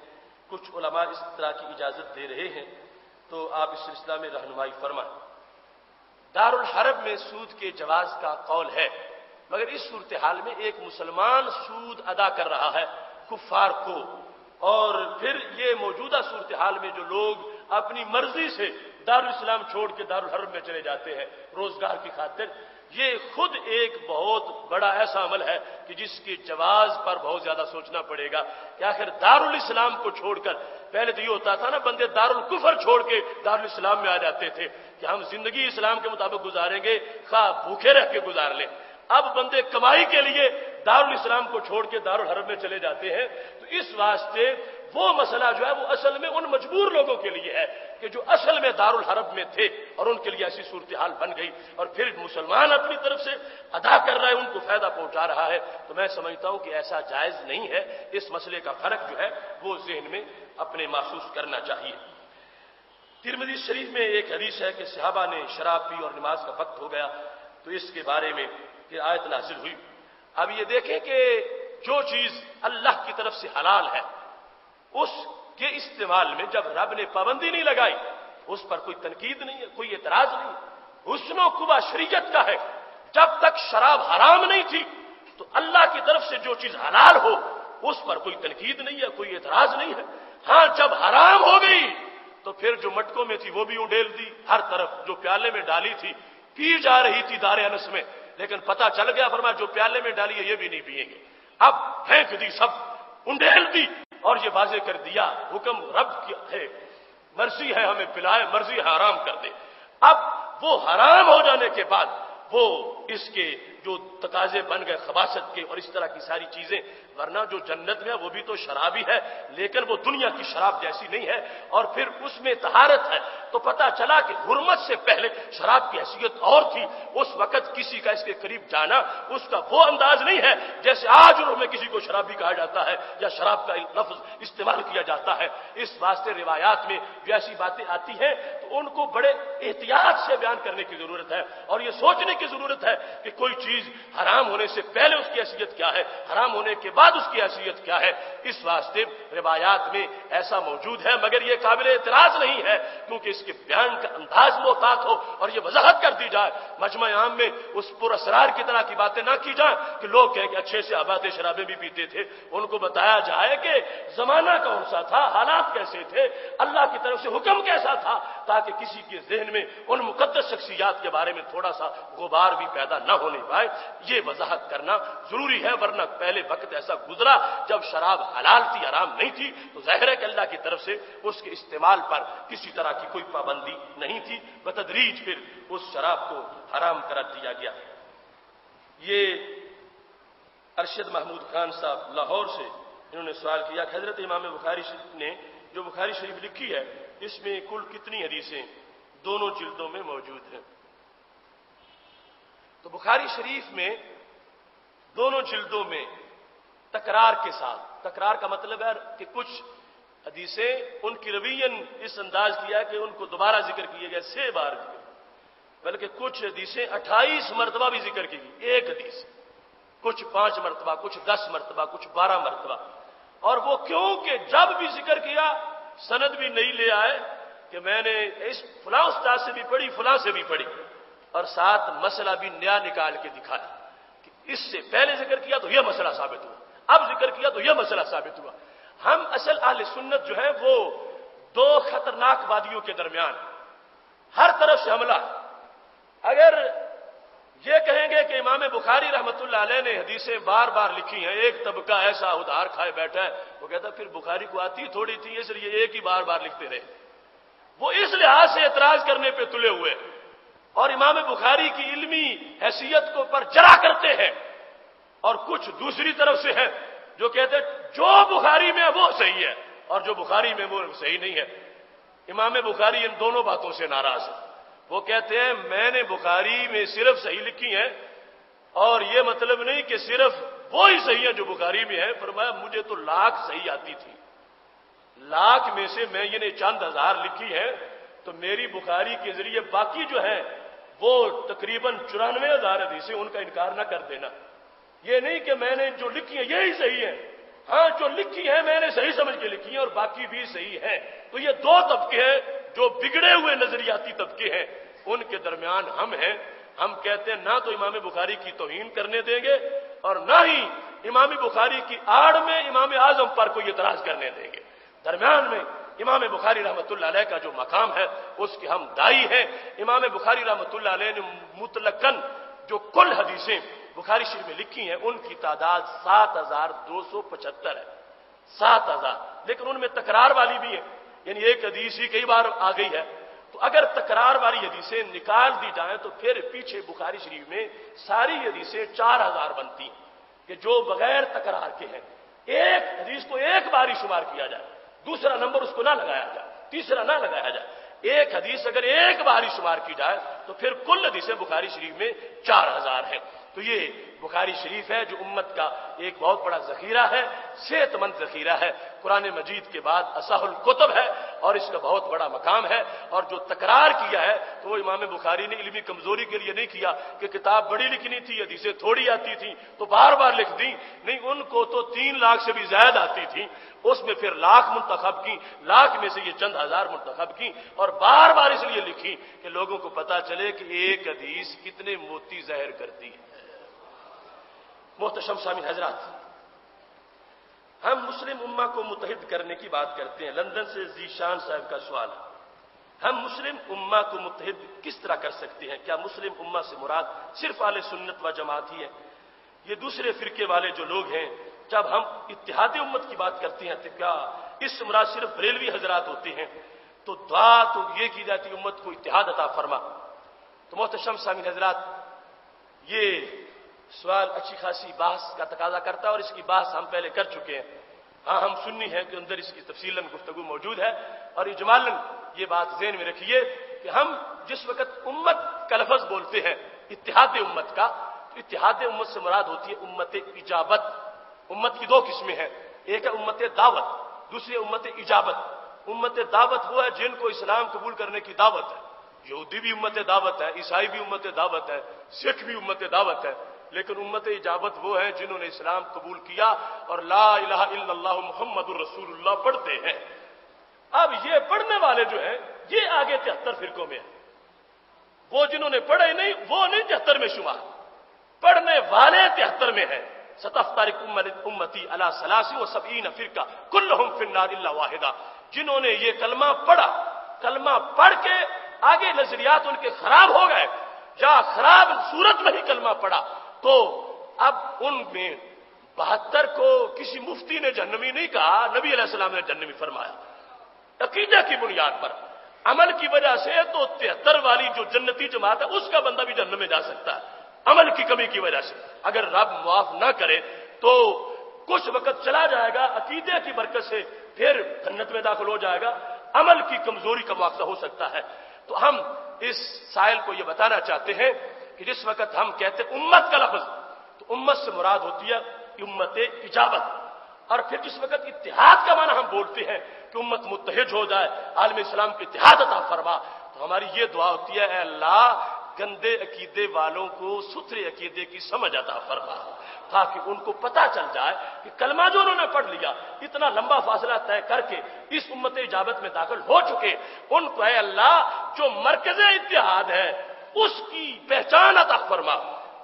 کچھ علماء اس طرح کی اجازت دے رہے ہیں، تو آپ اس سلسلہ میں رہنمائی فرمائیں۔ دارالحرب میں سود کے جواز کا قول ہے، مگر اس صورتحال میں ایک مسلمان سود ادا کر رہا ہے کفار کو، اور پھر یہ موجودہ صورتحال میں جو لوگ اپنی مرضی سے دارالاسلام چھوڑ کے دارالحرب میں چلے جاتے ہیں روزگار کی خاطر، یہ خود ایک بہت بڑا ایسا عمل ہے کہ جس کے جواز پر بہت زیادہ سوچنا پڑے گا کہ آخر دارالاسلام کو چھوڑ کر، پہلے تو یہ ہوتا تھا نا بندے دارالکفر چھوڑ کے دارالاسلام میں آ جاتے تھے کہ ہم زندگی اسلام کے مطابق گزاریں گے، خواہ بھوکے رہ کے گزار لیں۔ اب بندے کمائی کے لیے دارالاسلام کو چھوڑ کے دارالحرب میں چلے جاتے ہیں، تو اس واسطے وہ مسئلہ جو ہے وہ اصل میں ان مجبور لوگوں کے لیے ہے کہ جو اصل میں دارالحرب میں تھے اور ان کے لیے ایسی صورتحال بن گئی، اور پھر مسلمان اپنی طرف سے ادا کر رہا ہے، ان کو فائدہ پہنچا رہا ہے، تو میں سمجھتا ہوں کہ ایسا جائز نہیں ہے۔ اس مسئلے کا فرق جو ہے وہ ذہن میں اپنے محسوس کرنا چاہیے۔ ترمذی شریف میں ایک حدیث ہے کہ صحابہ نے شراب پی اور نماز کا وقت ہو گیا، تو اس کے بارے میں کہ آیت نازل ہوئی۔ اب یہ دیکھیں کہ جو چیز اللہ کی طرف سے حلال ہے اس کے استعمال میں جب رب نے پابندی نہیں لگائی اس پر کوئی تنقید نہیں ہے، کوئی اعتراض نہیں۔ حسن و قبا شریعت کا ہے، جب تک شراب حرام نہیں تھی تو اللہ کی طرف سے جو چیز حلال ہو اس پر کوئی تنقید نہیں ہے، کوئی اعتراض نہیں ہے۔ ہاں جب حرام ہو گئی تو پھر جو مٹکوں میں تھی وہ بھی انڈیل دی، ہر طرف جو پیالے میں ڈالی تھی پی جا رہی تھی دار انس میں، لیکن پتہ چل گیا فرمایا جو پیالے میں ڈالی ہے یہ بھی نہیں پیئیں گے، اب پھینک دی، سب انڈیل دی، اور یہ واضح کر دیا حکم رب کی ہے، مرضی ہے ہمیں پلائے، مرضی ہے حرام کر دے۔ اب وہ حرام ہو جانے کے بعد وہ اس کے جو تقاضے بن گئے خباثت کے اور اس طرح کی ساری چیزیں، ورنہ جو جنت میں وہ بھی تو شراب ہی ہے، لیکن وہ دنیا کی شراب جیسی نہیں ہے، اور پھر اس میں طہارت ہے۔ تو پتہ چلا کہ حرمت سے پہلے شراب کی حیثیت اور تھی، اس وقت کسی کا اس کے قریب جانا اس کا وہ انداز نہیں ہے جیسے آج روح میں کسی کو شرابی کہا جاتا ہے یا شراب کا لفظ استعمال کیا جاتا ہے۔ اس واسطے روایات میں جو ایسی باتیں آتی ہیں تو ان کو بڑے احتیاط سے بیان کرنے کی ضرورت ہے، اور یہ سوچنے کی ضرورت ہے کہ کوئی چیز حرام ہونے سے پہلے اس کی حیثیت کیا ہے، حرام ہونے کے بعد اس کی حیثیت کیا ہے۔ اس واسطے روایات میں ایسا موجود ہے، مگر یہ قابل اعتراض نہیں ہے کیونکہ اس کے بیان کا انداز محتاط ہو اور یہ وضاحت کر دی جائے، مجمع عام میں اس پر اسرار کی طرح کی باتیں نہ کی جائیں کہ لوگ کہیں کہ اچھے سے آباد شرابیں بھی پیتے تھے۔ ان کو بتایا جائے کہ زمانہ کون سا تھا، حالات کیسے تھے، اللہ کی طرف سے حکم کیسا تھا، تاکہ کسی کے ذہن میں ان مقدس شخصیات کے بارے میں تھوڑا سا غبار بھی پیدا نہ ہونے پائے۔ یہ وضاحت کرنا ضروری ہے، ورنہ پہلے وقت ایسا گزرا جب شراب حلال تھی، حرام نہیں تھی، تو ظاہر ہے کہ اللہ کی طرف سے اس کے استعمال پر کسی طرح کی کوئی پابندی نہیں تھی، بتدریج پھر اس شراب کو حرام قرار دیا گیا۔ یہ ارشد محمود خان صاحب لاہور سے انہوں نے سوال کیا کہ حضرت امام بخاری نے جو بخاری شریف لکھی ہے اس میں کل کتنی حدیثیں دونوں جلدوں میں موجود ہیں؟ تو بخاری شریف میں دونوں جلدوں میں تکرار کے ساتھ، تکرار کا مطلب ہے کہ کچھ حدیثیں ان کی روین اس انداز کیا ہے کہ ان کو دوبارہ ذکر کیے گئے 6 بار، بلکہ کچھ حدیثیں 28 مرتبہ بھی ذکر کی گئی ایک حدیث، کچھ 5 مرتبہ، کچھ 10 مرتبہ، کچھ 12 مرتبہ۔ اور وہ کیوں کہ جب بھی ذکر کیا سند بھی نہیں لے آئے کہ میں نے اس فلاں استاد سے بھی پڑھی، فلاں سے بھی پڑھی، اور ساتھ مسئلہ بھی نیا نکال کے دکھایا کہ اس سے پہلے ذکر کیا تو یہ مسئلہ ثابت ہوا، اب ذکر کیا تو یہ مسئلہ ثابت ہوا۔ ہم اصل اہل سنت جو ہے وہ 2 خطرناک وادیوں کے درمیان ہر طرف سے حملہ ہے۔ اگر یہ کہیں گے کہ امام بخاری رحمت اللہ علیہ نے حدیثیں بار بار لکھی ہیں، ایک طبقہ ایسا ادھار کھائے بیٹھا ہے، وہ کہتا پھر بخاری کو آتی تھوڑی تھی اس لیے ایک ہی بار بار لکھتے رہے، وہ اس لحاظ سے اعتراض کرنے پہ تلے ہوئے اور امام بخاری کی علمی حیثیت کو پر جرا کرتے ہیں، اور کچھ دوسری طرف سے ہیں جو کہتے ہیں جو بخاری میں وہ صحیح ہے اور جو بخاری میں وہ صحیح نہیں ہے۔ امام بخاری ان دونوں باتوں سے ناراض ہے۔ وہ کہتے ہیں میں نے بخاری میں صرف صحیح لکھی ہیں، اور یہ مطلب نہیں کہ صرف وہی صحیح ہے جو بخاری میں ہے۔ فرمایا مجھے تو لاکھ صحیح آتی تھی، لاکھ میں سے میں یہ چند ہزار لکھی ہیں، تو میری بخاری کے ذریعے باقی جو ہیں وہ تقریباً 94,000 حدیثیں، ان کا انکار نہ کر دینا۔ یہ نہیں کہ میں نے جو لکھی ہیں یہی صحیح ہے، ہاں جو لکھی ہے میں نے صحیح سمجھ کے لکھی ہیں اور باقی بھی صحیح ہیں۔ تو یہ 2 طبقے ہیں جو بگڑے ہوئے نظریاتی طبقے ہیں، ان کے درمیان ہم ہیں۔ ہم کہتے ہیں نہ تو امام بخاری کی توہین کرنے دیں گے اور نہ ہی امام بخاری کی آڑ میں امام اعظم پر کوئی اعتراض کرنے دیں گے۔ درمیان میں امام بخاری رحمت اللہ علیہ کا جو مقام ہے اس کے ہم دائی ہیں۔ امام بخاری رحمت اللہ علیہ نے مطلقاً جو کل حدیثیں بخاری شریف میں لکھی ہیں ان کی تعداد 7,275 ہے، 7,000، لیکن ان میں تکرار والی بھی ہے، یعنی ایک حدیث ہی کئی بار آ گئی ہے۔ تو اگر تکرار والی حدیثیں نکال دی جائیں تو پھر پیچھے بخاری شریف میں ساری حدیثیں 4,000 بنتی ہیں کہ جو بغیر تکرار کے ہیں۔ ایک حدیث کو ایک بار ہی شمار کیا جائے، دوسرا نمبر اس کو نہ لگایا جائے، تیسرا نہ لگایا جائے، ایک حدیث اگر ایک بار ہی شمار کی جائے تو پھر کل حدیثیں بخاری شریف میں 4,000 ہیں۔ تو یہ بخاری شریف ہے جو امت کا ایک بہت بڑا ذخیرہ ہے، صحت مند ذخیرہ ہے، قرآن مجید کے بعد اصح الکتب ہے اور اس کا بہت بڑا مقام ہے۔ اور جو تکرار کیا ہے تو وہ امام بخاری نے علمی کمزوری کے لیے نہیں کیا کہ کتاب بڑی لکھنی تھی، حدیثیں تھوڑی آتی تھیں تو بار بار لکھ دی، نہیں، ان کو تو 3 لاکھ سے بھی زیادہ آتی تھی، اس میں پھر لاکھ منتخب کی، لاکھ میں سے یہ چند ہزار منتخب کی اور بار بار اس لیے لکھی کہ لوگوں کو پتا چلے کہ ایک حدیث کتنے موتی ظاہر کرتی ہے۔ محتشم سامعین حضرات، ہم مسلم امہ کو متحد کرنے کی بات کرتے ہیں۔ لندن سے ذیشان صاحب کا سوال ہے، ہم مسلم امہ کو متحد کس طرح کر سکتے ہیں؟ کیا مسلم امہ سے مراد صرف اہل سنت و جماعت ہی ہے؟ یہ دوسرے فرقے والے جو لوگ ہیں جب ہم اتحاد امت کی بات کرتے ہیں تو کیا اس سے مراد صرف بریلوی حضرات ہوتے ہیں؟ تو دعا تو یہ کی جاتی امت کو اتحاد عطا فرما۔ تو محتشم سامعین حضرات، یہ سوال اچھی خاصی بحث کا تقاضا کرتا ہے اور اس کی بحث ہم پہلے کر چکے ہیں. ہاں ہم سنی ہے کہ اندر اس کی تفصیلاً گفتگو موجود ہے، اور اجمالاً یہ بات ذہن میں رکھیے کہ ہم جس وقت امت کا لفظ بولتے ہیں اتحاد امت کا، تو اتحاد امت سے مراد ہوتی ہے امت اجابت. امت کی دو قسمیں ہیں، ایک ہے امت دعوت، دوسری امت اجابت. امت دعوت وہ ہے جن کو اسلام قبول کرنے کی دعوت ہے. یہودی بھی امت دعوت ہے، عیسائی بھی امت دعوت ہے، سکھ بھی امت دعوت ہے. لیکن امت اجابت وہ ہے جنہوں نے اسلام قبول کیا اور لا الہ الا اللہ محمد الرسول اللہ پڑھتے ہیں. اب یہ پڑھنے والے جو ہیں یہ آگے 73 فرقوں میں ہیں. وہ جنہوں نے پڑھے نہیں وہ نہیں 73 میں شمار، پڑھنے والے 73 میں ہیں. ستفترق امتی علی 73 فرقہ کلہم فی النار الا واحدہ. جنہوں نے یہ کلمہ پڑھا، کلمہ پڑھ کے آگے نظریات ان کے خراب ہو گئے یا خراب صورت میں ہی کلمہ پڑھا، تو اب ان میں 72 کو کسی مفتی نے جہنمی نہیں کہا، نبی علیہ السلام نے جہنمی فرمایا عقیدہ کی بنیاد پر. عمل کی وجہ سے تو 73 والی جو جنتی جماعت ہے اس کا بندہ بھی جہنم میں جا سکتا ہے عمل کی کمی کی وجہ سے. اگر رب معاف نہ کرے تو کچھ وقت چلا جائے گا، عقیدے کی برکت سے پھر جنت میں داخل ہو جائے گا. عمل کی کمزوری کا مواخذہ ہو سکتا ہے. تو ہم اس سائل کو یہ بتانا چاہتے ہیں کہ جس وقت ہم کہتے ہیں امت کا لفظ، تو امت سے مراد ہوتی ہے امت اجابت. اور پھر جس وقت اتحاد کا معنی ہم بولتے ہیں کہ امت متحد ہو جائے، عالم اسلام کی اتحاد عطا فرما، تو ہماری یہ دعا ہوتی ہے اے اللہ گندے عقیدے والوں کو ستھرے عقیدے کی سمجھ عطا فرما، تاکہ ان کو پتہ چل جائے کہ کلمہ جو انہوں نے پڑھ لیا، اتنا لمبا فاصلہ طے کر کے اس امت اجابت میں داخل ہو چکے، ان کو اے اللہ جو مرکز اتحاد ہے اس کی پہچان عطا فرما.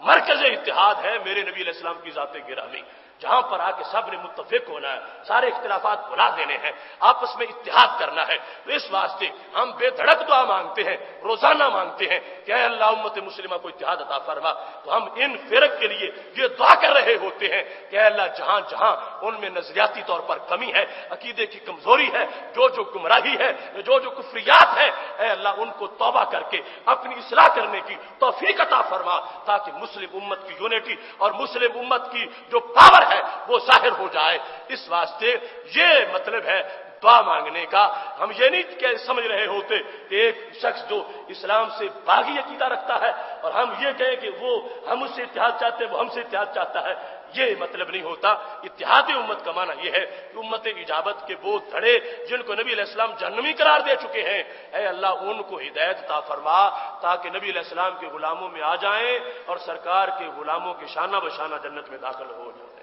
مرکز اتحاد ہے میرے نبی علیہ السلام کی ذات گرامی، جہاں پر آ کے سب نے متفق ہونا ہے، سارے اختلافات بھلا دینے ہیں، آپس میں اتحاد کرنا ہے. تو اس واسطے ہم بے دھڑک دعا مانگتے ہیں، روزانہ مانگتے ہیں کہ اے اللہ امت مسلمہ کو اتحاد عطا فرما. تو ہم ان فرق کے لیے یہ دعا کر رہے ہوتے ہیں کہ اے اللہ جہاں جہاں ان میں نظریاتی طور پر کمی ہے، عقیدے کی کمزوری ہے، جو گمراہی ہے، جو کفریات ہے، اے اللہ ان کو توبہ کر کے اپنی اصلاح کرنے کی توفیق عطا فرما، تاکہ مسلم امت کی یونٹی اور مسلم امت کی جو پاور ہے وہ ظاہر ہو جائے. اس واسطے یہ مطلب ہے دعا مانگنے کا. ہم یہ نہیں سمجھ رہے ہوتے کہ ایک شخص جو اسلام سے باغی عقیدہ رکھتا ہے اور ہم یہ کہیں کہ وہ ہم اس سے اتحاد چاہتے ہیں، وہ ہم سے اتحاد چاہتا ہے، یہ مطلب نہیں ہوتا. اتحاد امت کا معنی یہ ہے کہ امت اجابت کے وہ دھڑے جن کو نبی علیہ السلام جہنمی قرار دے چکے ہیں، اے اللہ ان کو ہدایت عطا فرما تاکہ نبی علیہ السلام کے غلاموں میں آ جائیں اور سرکار کے غلاموں کے شانہ بشانہ جنت میں داخل ہو جائیں.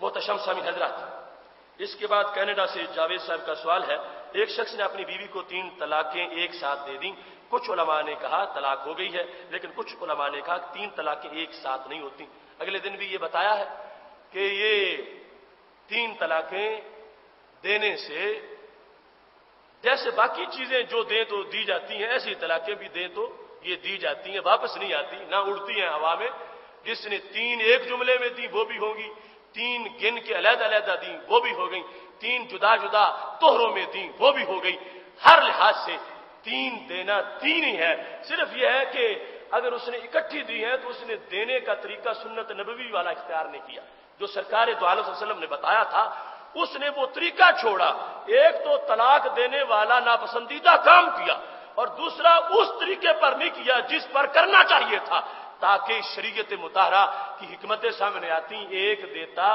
محتشم سامعین حضرات، اس کے بعد کینیڈا سے جاوید صاحب کا سوال ہے. ایک شخص نے اپنی بیوی کو 3 طلاقیں ایک ساتھ دے دیں. کچھ علماء نے کہا طلاق ہو گئی ہے، لیکن کچھ علماء نے کہا 3 طلاقیں ایک ساتھ نہیں ہوتی. اگلے دن بھی یہ بتایا ہے کہ یہ 3 طلاقیں دینے سے جیسے باقی چیزیں جو دیں تو دی جاتی ہیں، ایسی طلاقیں بھی دیں تو یہ دی جاتی ہیں، واپس نہیں آتی، نہ اڑتی ہیں ہوا میں. جس نے 3 ایک جملے میں دی وہ بھی ہوگی، 3 گن کے علیحدہ علیحدہ دیں وہ بھی ہو گئی، 3 جدا جدا توہروں میں دیں وہ بھی ہو گئی. ہر لحاظ سے 3 دینا 3 ہی ہے. صرف یہ ہے کہ اگر اس نے اکٹھی دی ہے تو اس نے دینے کا طریقہ سنت نبوی والا اختیار نہیں کیا جو سرکار دو عالم صلی اللہ علیہ وسلم نے بتایا تھا. اس نے وہ طریقہ چھوڑا. ایک تو طلاق دینے والا ناپسندیدہ کام کیا اور دوسرا اس طریقے پر نہیں کیا جس پر کرنا چاہیے تھا، تاکہ شریعت مطہرہ کی حکمتیں سامنے آتی. ایک دیتا،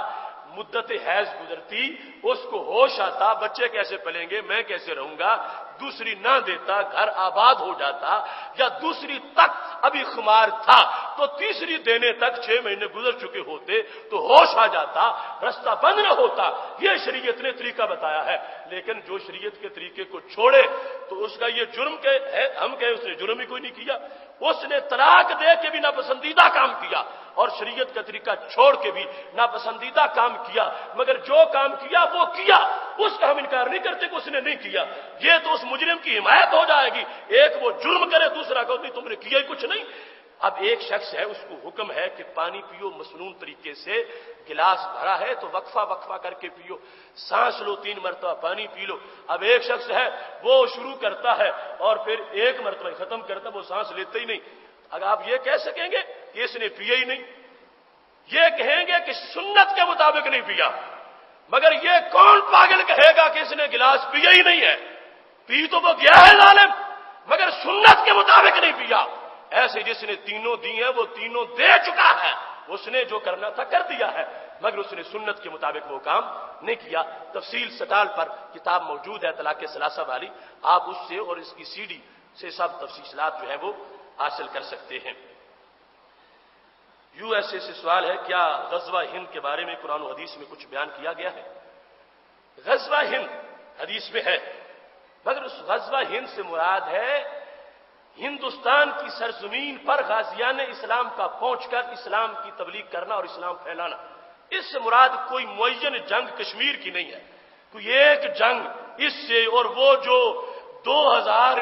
مدت حیض گزرتی، اس کو ہوش آتا بچے کیسے پلیں گے، میں کیسے رہوں گا. دوسری نہ دیتا، گھر آباد ہو جاتا. یا دوسری تک ابھی خمار تھا تو تیسری دینے تک 6 مہینے گزر چکے ہوتے تو ہوش آ جاتا، رستہ بند نہ ہوتا. یہ شریعت نے طریقہ بتایا ہے. لیکن جو شریعت کے طریقے کو چھوڑے تو اس کا یہ جرم ہے. ہم کہیں اس نے جرم ہی کوئی نہیں کیا. اس نے طلاق دے کے بھی ناپسندیدہ کام کیا اور شریعت کا طریقہ چھوڑ کے بھی ناپسندیدہ کام کیا. مگر جو کام کیا وہ کیا، اس کا ہم انکار نہیں کرتے کہ اس نے نہیں کیا. یہ تو اس مجرم کی حمایت ہو جائے گی. ایک وہ جرم کرے، دوسرا کہ نہیں تم نے کیا ہی کچھ نہیں. اب ایک شخص ہے، اس کو حکم ہے کہ پانی پیو مسنون طریقے سے، گلاس بھرا ہے تو وقفہ وقفہ کر کے پیو، سانس لو 3 مرتبہ پانی پی لو. اب ایک شخص ہے وہ شروع کرتا ہے اور پھر 1 مرتبہ ختم کرتا، وہ سانس لیتے ہی نہیں. اگر آپ یہ کہہ سکیں گے کہ اس نے پیا ہی نہیں، یہ کہیں گے کہ سنت کے مطابق نہیں پیا، مگر یہ کون پاگل کہے گا کہ اس نے گلاس پیا ہی نہیں ہے؟ پی تو وہ گیا ہے ظالم، مگر سنت کے مطابق نہیں پیا۔ ایسے جس نے تینوں دی ہیں وہ تینوں دے چکا ہے، اس نے جو کرنا تھا کر دیا ہے، مگر اس نے سنت کے مطابق وہ کام نہیں کیا۔ تفصیل سٹال پر کتاب موجود ہے طلاق ثلاثہ والی، آپ اس سے اور اس کی سی ڈی سے سب تفصیلات جو ہے وہ حاصل کر سکتے ہیں۔ یو ایس اے سے سوال ہے، کیا غزوہ ہند کے بارے میں قرآن و حدیث میں کچھ بیان کیا گیا ہے؟ غزوہ ہند حدیث میں ہے، مگر اس غزوہ ہند سے مراد ہے ہندوستان کی سرزمین پر غازیان اسلام کا پہنچ کر اسلام کی تبلیغ کرنا اور اسلام پھیلانا۔ اس سے مراد کوئی معین جنگ کشمیر کی نہیں ہے، کوئی ایک جنگ اس سے، اور وہ جو 2000